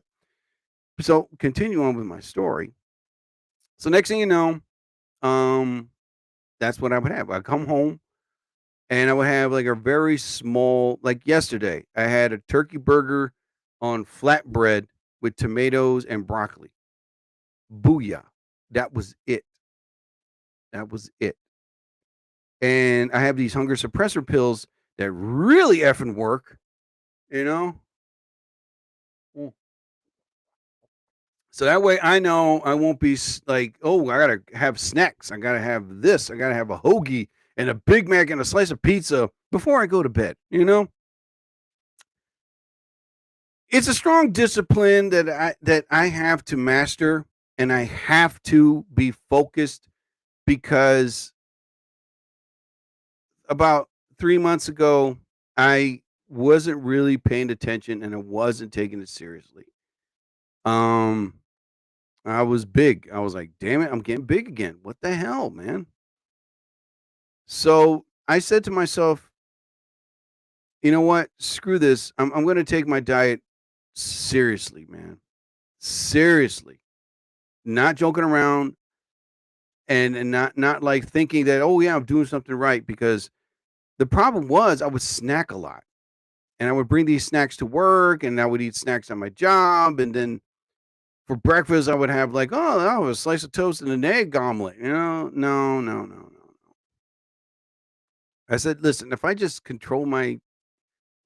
so continue on with my story. So next thing you know, that's what I would have. I'd come home and I would have like a very small, like yesterday, I had a turkey burger on flatbread with tomatoes and broccoli. Booyah. That was it. That was it. And I have these hunger suppressor pills that really effing work, you know? Mm. So that way I know I won't be like, oh, I got to have snacks. I got to have this. I got to have a hoagie and a Big Mac and a slice of pizza before I go to bed, you know? It's a strong discipline that I have to master, and I have to be focused because about 3 months ago, I wasn't really paying attention and I wasn't taking it seriously. Um, I was big. I was like, damn it, I'm getting big again. What the hell, man? So I said to myself, you know what? Screw this. I'm going to take my diet seriously, man. Seriously. Not joking around and not like thinking that, oh yeah, I'm doing something right, because the problem was I would snack a lot. And I would bring these snacks to work, and I would eat snacks on my job, and then for breakfast I would have like, a slice of toast and an egg omelet. No. I said, listen, if I just control my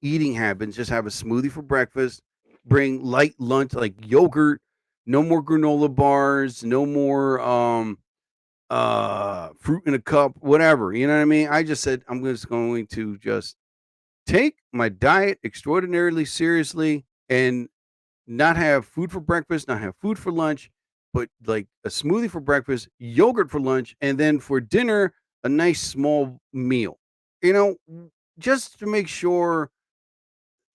eating habits, just have a smoothie for breakfast, bring light lunch like yogurt, no more granola bars, no more fruit in a cup, whatever. You know what I mean? I just said I'm just going to just take my diet extraordinarily seriously and not have food for breakfast, not have food for lunch, but like a smoothie for breakfast, yogurt for lunch, and then for dinner, a nice small meal. You know, just to make sure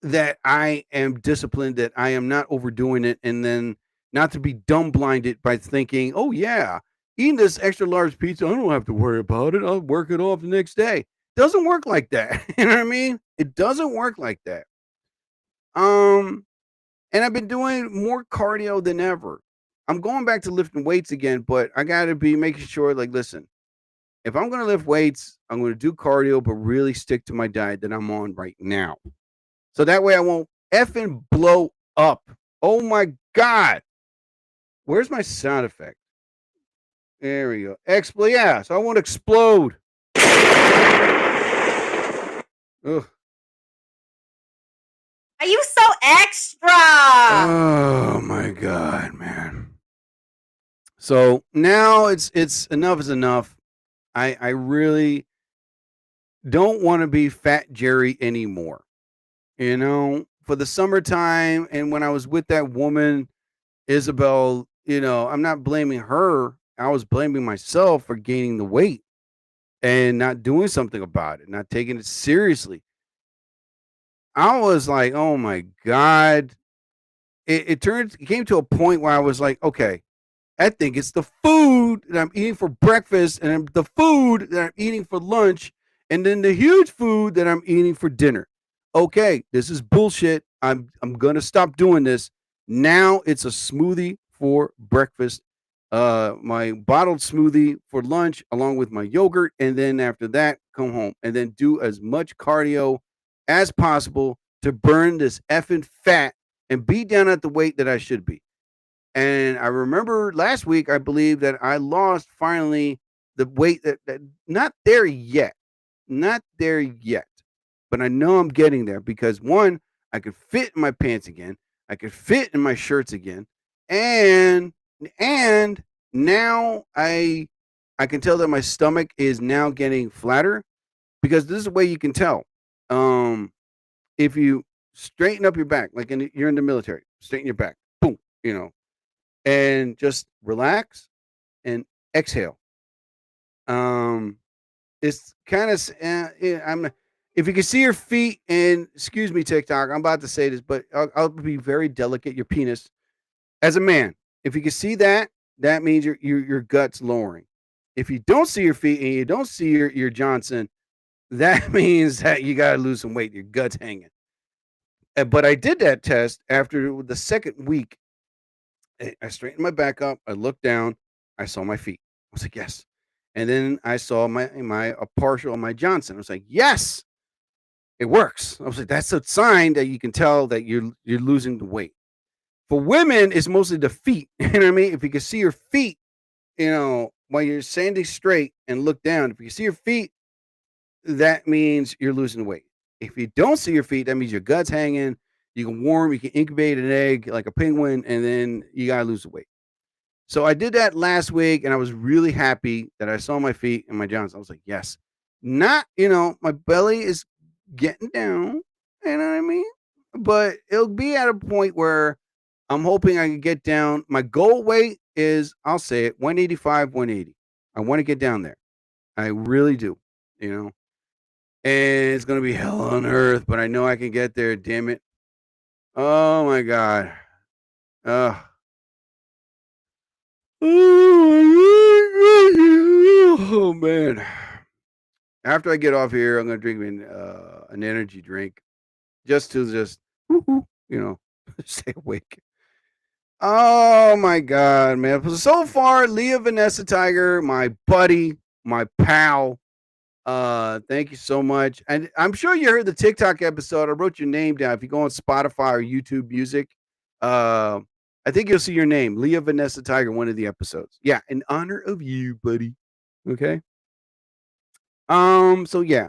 that I am disciplined, that I am not overdoing it, and then not to be dumb blinded by thinking, oh, yeah, eating this extra large pizza, I don't have to worry about it. I'll work it off the next day. Doesn't work like that. You know what I mean? It doesn't work like that. And I've been doing more cardio than ever. I'm going back to lifting weights again, but I got to be making sure, like, listen, if I'm going to lift weights, I'm going to do cardio, but really stick to my diet that I'm on right now. So that way I won't effing blow up. Oh my God. Where's my sound effect? There we go. Explode. Yeah, so I won't explode. Ugh. Are you so extra? Oh my God, man. So now it's enough is enough. I really don't want to be Fat Jerry anymore. You know, for the summertime, and when I was with that woman, Isabel, I'm not blaming her. I was blaming myself for gaining the weight and not doing something about it, not taking it seriously. I was like, oh my God. It came to a point where I was like, okay, I think it's the food that I'm eating for breakfast, and the food that I'm eating for lunch, and then the huge food that I'm eating for dinner. Okay, this is bullshit. I'm gonna stop doing this. Now it's a smoothie for breakfast, my bottled smoothie for lunch, along with my yogurt, and then after that, come home and then do as much cardio as possible to burn this effing fat and be down at the weight that I should be. And I remember last week, I believe that I lost finally the weight that not there yet, but I know I'm getting there because one, I could fit in my pants again, I could fit in my shirts again, and now I can tell that my stomach is now getting flatter, because this is the way you can tell. If you straighten up your back, like you're in the military, straighten your back, boom, and just relax and exhale. It's kind of if you can see your feet, and excuse me, TikTok, I'm about to say this, but I'll be very delicate. Your penis, as a man, if you can see that, that means your gut's lowering. If you don't see your feet and you don't see your Johnson, that means that you got to lose some weight. Your gut's hanging. But I did that test after the second week. I straightened my back up. I looked down. I saw my feet. I was like, yes. And then I saw a partial on my Johnson. I was like, yes. it works. I was like, that's a sign that you can tell that you're losing the weight. For women, it's mostly the feet. You know what I mean? If you can see your feet, while you're standing straight and look down, if you can see your feet, that means you're losing weight. If you don't see your feet, that means your gut's hanging. You can warm, you can incubate an egg like a penguin, and then you gotta lose the weight. So I did that last week, and I was really happy that I saw my feet and my Johns. I was like, yes. Not, my belly is getting down, you know what I mean? But it'll be at a point where I'm hoping I can get down. My goal weight is, I'll say it, 185, 180. I want to get down there. I really do, And it's going to be hell on earth, but I know I can get there, damn it. Oh, my God. Oh, man. After I get off here, I'm going to drink an energy drink just to stay awake. Oh, my God, man. So far, Leah Vanessa Tiger, my buddy, my pal, thank you so much. And I'm sure you heard the TikTok episode. I wrote your name down. If you go on Spotify or YouTube Music, I think you'll see your name, Leah Vanessa Tiger, one of the episodes. Yeah, in honor of you, buddy. Okay. So yeah.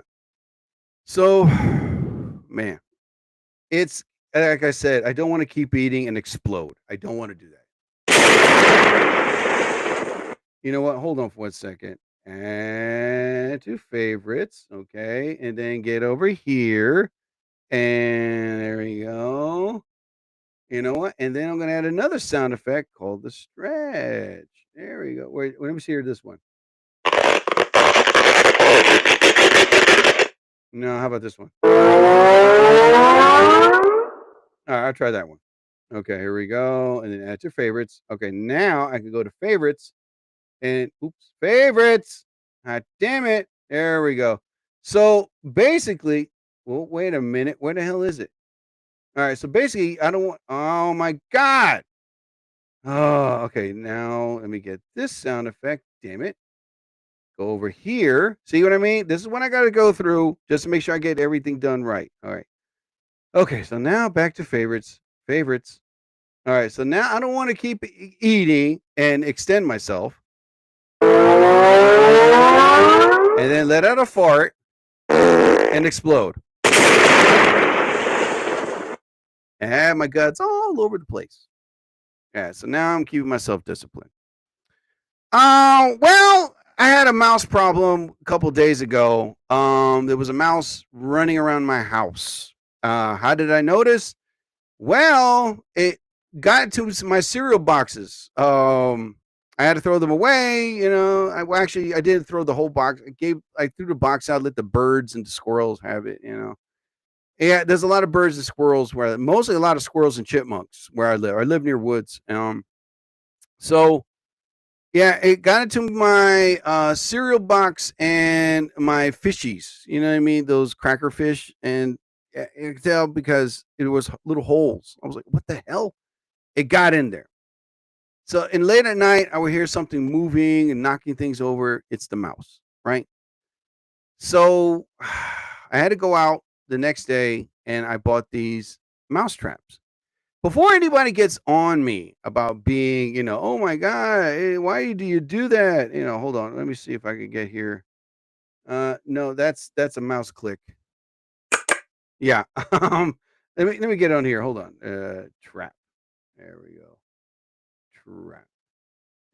So, man, it's like I said, I don't want to keep eating and explode. I don't want to do that. You know what? Hold on for 1 second. And to favorites. Okay. And then get over here. And there we go. You know what? And then I'm going to add another sound effect called the stretch. There we go. Wait, let me see here this one. No, how about this one? All right, I'll try that one. Okay, here we go. And then add to favorites. Okay, now I can go to favorites. And oops, favorites. Ah, damn it. There we go. So basically, well, wait a minute. Where the hell is it? All right, so basically, I don't want. Oh my God. Oh, okay. Now let me get this sound effect. Damn it. Go over here. See what I mean? This is what I got to go through just to make sure I get everything done right. All right. Okay, so now back to favorites. Favorites. All right, so now I don't want to keep eating and extend myself. And then let out a fart and explode. And my guts all over the place. Yeah, so now I'm keeping myself disciplined. Well, I had a mouse problem a couple days ago. There was a mouse running around my house. How did I notice? Well, it got into my cereal boxes. I had to throw them away. I didn't throw the whole box. I threw the box out, let the birds and the squirrels have it. Yeah, there's a lot of birds and squirrels mostly a lot of squirrels and chipmunks where I live. I live near woods. So yeah, it got into my cereal box and my fishies. You know what I mean? Those cracker fish. And you can tell because it was little holes. I was like, what the hell? It got in there. So, and late at night, I would hear something moving and knocking things over. It's the mouse, right? So I had to go out the next day and I bought these mouse traps. Before anybody gets on me about being, oh my God, why do you do that? Hold on. Let me see if I can get here. No, that's a mouse click. Yeah. Let me get on here. Hold on. Trap. There we go. Trap.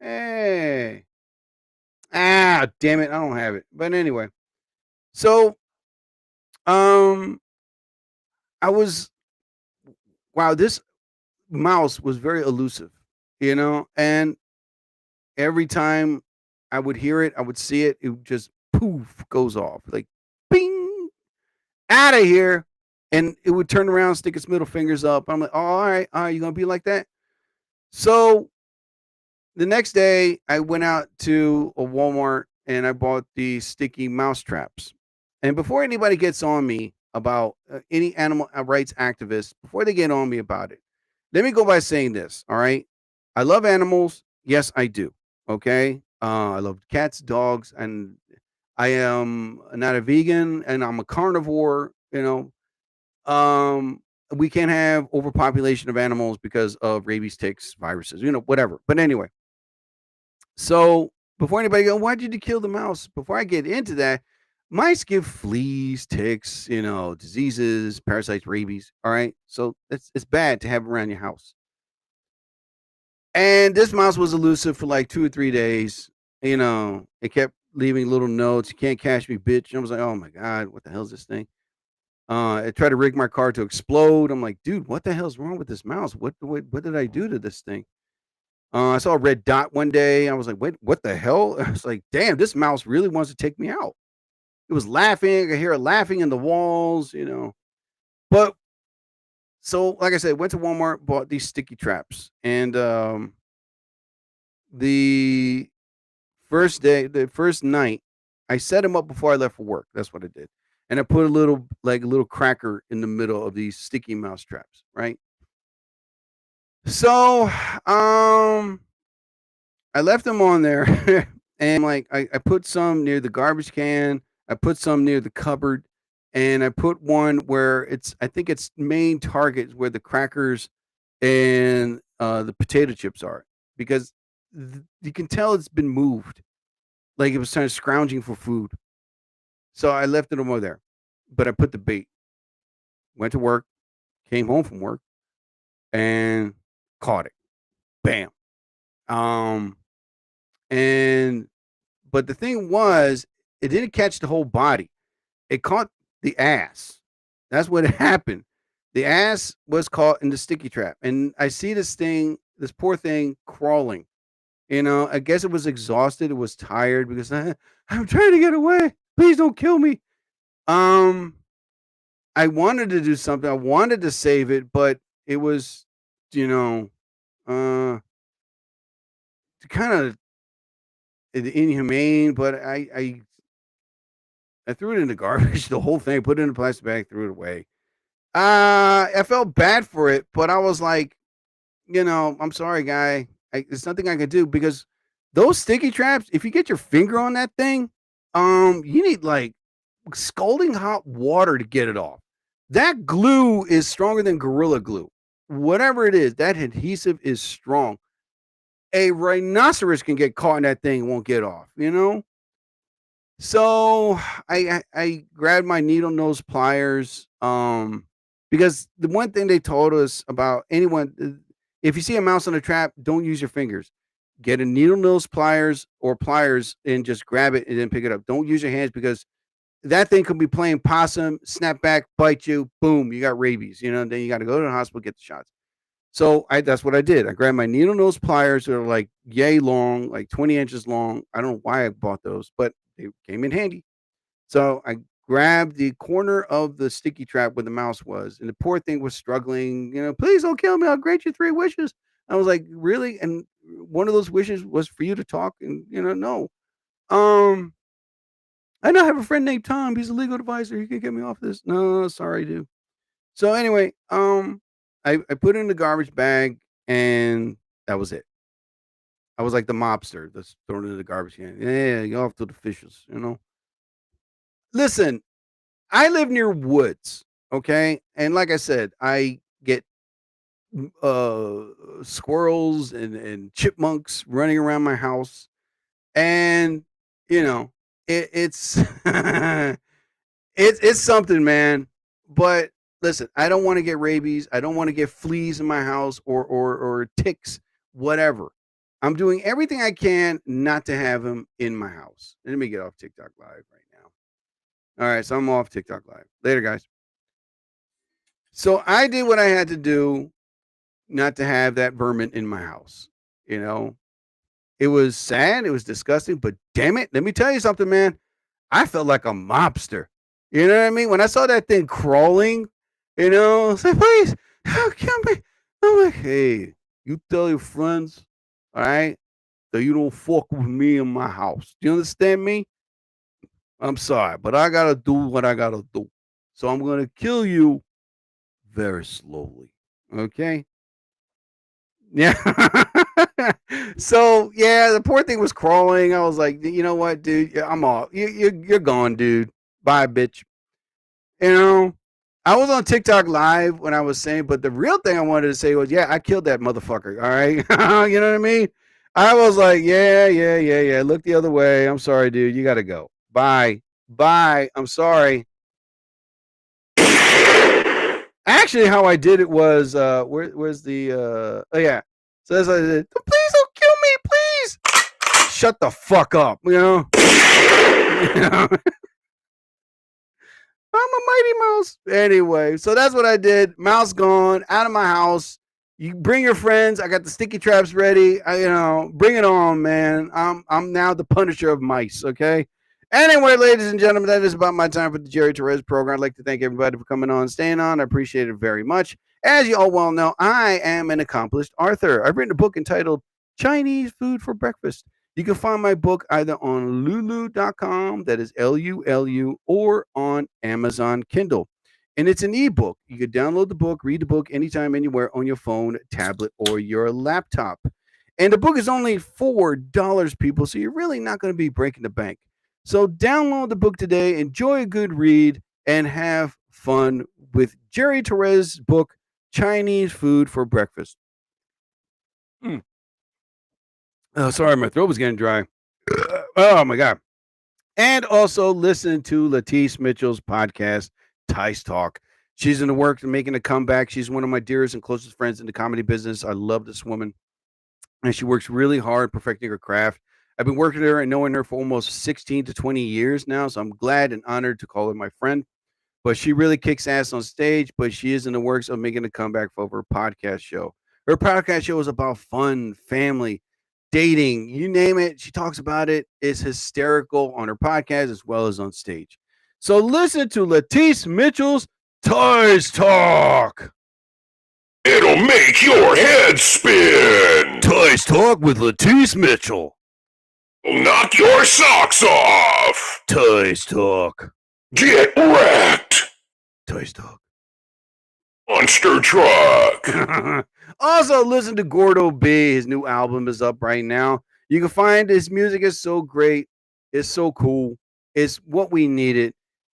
Hey. Ah, damn it. I don't have it. But anyway. So, this mouse was very elusive, and every time I would hear it, I would see it, it just poof goes off like bing, out of here. And it would turn around, stick its middle fingers up. I'm like, oh, all right, you're gonna be like that. So the next day I went out to a Walmart and I bought the sticky mouse traps. And before anybody gets on me about any animal rights activists, before they get on me about it, let me go by saying this. All right. I love animals. Yes, I do. Okay. I love cats, dogs, and I am not a vegan and I'm a carnivore. You know, we can't have overpopulation of animals because of rabies, ticks, viruses, whatever. But anyway, so before anybody go, why did you kill the mouse? Before I get into that, mice give fleas, ticks, diseases, parasites, rabies. All right, so it's bad to have around your house. And this mouse was elusive for like 2 or 3 days. It kept leaving little notes. You can't catch me, bitch. And I was like, oh my god, what the hell is this thing? It tried to rig my car to explode. I'm like, dude, what the hell's wrong with this mouse? What did I do to this thing? I saw a red dot one day. I was like, wait, what the hell? I was like, damn, this mouse really wants to take me out. It was laughing. I could hear it laughing in the walls, But so, like I said, went to Walmart, bought these sticky traps. And the first night, I set them up before I left for work. That's what I did. And I put a little cracker in the middle of these sticky mouse traps, right? So, I left them on there, and I put some near the garbage can. I put some near the cupboard, and I put one where I think its main target is where the crackers and the potato chips are, because you can tell it's been moved, like it was kind of scrounging for food. So I left it over there, but I put the bait. Went to work, came home from work, and caught it. Bam. But the thing was, it didn't catch the whole body. It caught the ass. That's what happened. The ass was caught in the sticky trap, and I see this poor thing crawling. I guess it was exhausted. It was tired because I'm trying to get away. Please don't kill me. I wanted to do something. I wanted to save it, but it was, kind of inhumane. But I threw it in the garbage, the whole thing, put it in a plastic bag, threw it away. I felt bad for it, but I was like, I'm sorry, guy. There's nothing I can do, because those sticky traps, if you get your finger on that thing, you need like scalding hot water to get it off. That glue is stronger than Gorilla Glue. Whatever it is, that adhesive is strong. A rhinoceros can get caught in that thing and won't get off, So I grabbed my needle nose pliers, because the one thing they told us about anyone, if you see a mouse on a trap, don't use your fingers. Get a needle nose pliers or pliers and just grab it and then pick it up. Don't use your hands, because that thing could be playing possum, snap back, bite you, boom, you got rabies. Then you got to go to the hospital, get the shots. So that's what I did. I grabbed my needle nose pliers that are like yay long, like 20 inches long. I don't know why I bought those, but they came in handy. So I grabbed the corner of the sticky trap where the mouse was, and the poor thing was struggling. Please don't kill me. I'll grant you 3 wishes. I was like, really? And one of those wishes was for you to talk, and no. I now have a friend named Tom. He's a legal advisor. He can get me off this. No, sorry, dude. So anyway, I put it in the garbage bag, and that was it. I was like the mobster that's thrown into the garbage can. Yeah, you off to the fishes, Listen, I live near woods, okay? And like I said, I get squirrels and chipmunks running around my house. And, it's it's something, man. But listen, I don't want to get rabies. I don't want to get fleas in my house or ticks, whatever. I'm doing everything I can not to have them in my house. Let me get off TikTok Live right now. All right, so I'm off TikTok Live. Later, guys. So I did what I had to do not to have that vermin in my house. It was sad. It was disgusting. But damn it, let me tell you something, man. I felt like a mobster. You know what I mean? When I saw that thing crawling, it's like, please, kill me. I'm like, hey, you tell your friends, all right, that you don't fuck with me in my house. Do you understand me? I'm sorry, but I got to do what I got to do. So I'm going to kill you very slowly. Okay? Yeah. So, yeah, the poor thing was crawling. I was like, you know what, dude? I'm off. You're gone, dude. Bye, bitch. I was on TikTok live when I was saying, but the real thing I wanted to say was, yeah, I killed that motherfucker. All right. You know what I mean? I was like, yeah. Look the other way. I'm sorry, dude. You got to go. Bye. I'm sorry. Actually, how I did it was, where's the, oh yeah. So as I said, please don't kill me, please. Shut the fuck up, you know? I'm a Mighty Mouse. Anyway, so that's what I did. Mouse gone, out of my house. You bring your friends. I got the sticky traps ready. Bring it on, man. I'm now the Punisher of mice, okay? Anyway, ladies and gentlemen, that is about my time for the Jerry Torres program. I'd like to thank everybody for coming on and staying on. I appreciate it very much. As you all well know, I am an accomplished author. I've written a book entitled Chinese Food for Breakfast. You can find my book either on lulu.com, that is Lulu, or on Amazon Kindle. And it's an ebook. You can download the book, read the book anytime, anywhere on your phone, tablet, or your laptop. And the book is only $4, people, so you're really not going to be breaking the bank. So download the book today, enjoy a good read, and have fun with Jerry Torres' book, Chinese Food for Breakfast. Oh, sorry, my throat was getting dry. Oh, my God. And also listen to Latisse Mitchell's podcast, Tice Talk. She's in the works of making a comeback. She's one of my dearest and closest friends in the comedy business. I love this woman. And she works really hard perfecting her craft. I've been working with her and knowing her for almost 16 to 20 years now, so I'm glad and honored to call her my friend. But she really kicks ass on stage, but she is in the works of making a comeback for her podcast show. Her podcast show is about fun, family, dating, you name it. She talks about it. It's hysterical on her podcast as well as on stage. So listen to Latisse Mitchell's Tice Talk. It'll make your head spin. Tice Talk with Latisse Mitchell. Knock your socks off. Tice Talk. Get wrecked. Tice Talk. Monster Truck. Also, listen to Gordo B. His new album is up right now. You can find his music is so great. It's so cool. It's what we needed.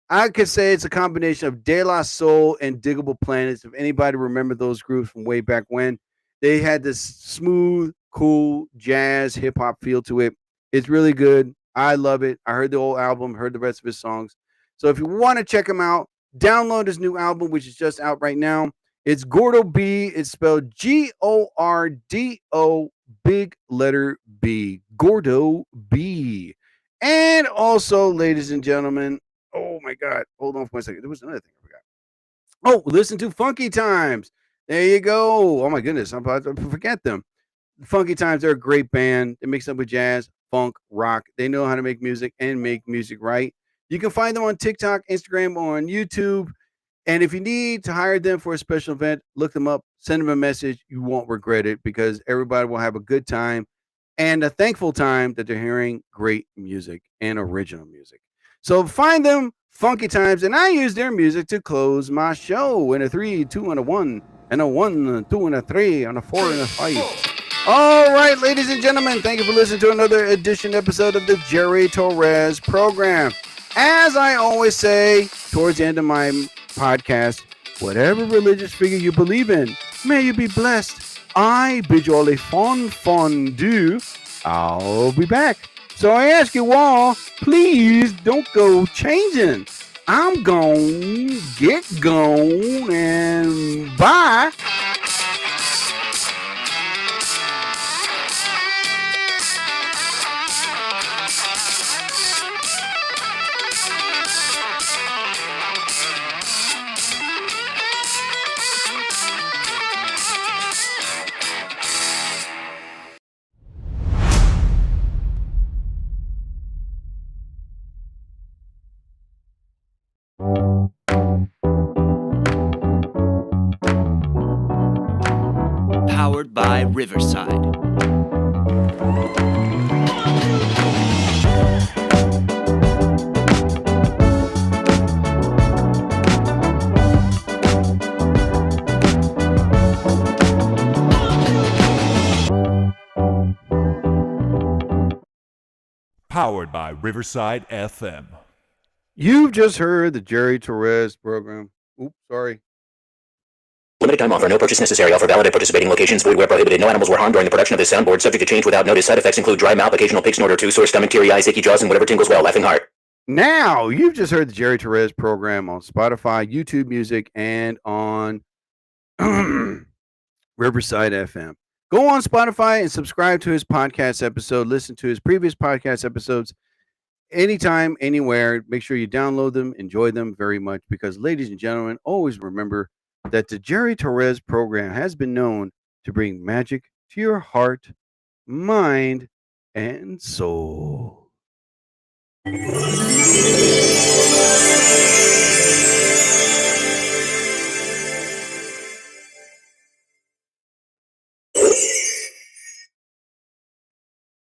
I could say it's a combination of De La Soul and Diggable Planets. If anybody remember those groups from way back when, they had this smooth, cool jazz, hip hop feel to it. It's really good. I love it. I heard the whole album, heard the rest of his songs. So if you want to check him out, download his new album, which is just out right now. It's Gordo B. It's spelled Gordo, big letter B. Gordo B. And also, ladies and gentlemen, oh my God, hold on for 1 second. There was another thing I forgot. Oh, listen to Funky Times. There you go. Oh my goodness, I'm about to forget them. Funky Times, they're a great band. They mix up with jazz, funk, rock. They know how to make music and make music right. You can find them on TikTok, Instagram, or on YouTube. And if you need to hire them for a special event, look them up, send them a message. You won't regret it because everybody will have a good time and a thankful time that they're hearing great music and original music. So find them, Funky Times, and I use their music to close my show in a 3, 2, and a 1, and a 1, 2, and a 3, and a 4, and a 5. All right, ladies and gentlemen, thank you for listening to another episode of the Jerry Torres program. As I always say towards the end of my podcast, whatever religious figure you believe in, may you be blessed. I bid you all a fondue. I'll be back. So I ask you all, please don't go changing. I'm gone, get gone, and bye. Powered by Riverside. Powered by Riverside FM. You've just heard the Jerry Torres program Oops, sorry. Limited time offer. No purchase necessary. Offer valid at participating locations. Void where prohibited. No animals were harmed during the production of this soundboard. Subject to change without notice. Side effects include dry mouth, occasional pig snort or two, sore stomach, teary eyes, achy jaws, and whatever tingles well. Laughing heart. Now, you've just heard the Jerry Torres program on Spotify, YouTube Music, and on Riverside FM. Go on Spotify and subscribe to his podcast episode. Listen to his previous podcast episodes anytime, anywhere. Make sure you download them. Enjoy them very much because, ladies and gentlemen, always remember that the Jerry Torres program has been known to bring magic to your heart, mind, and soul.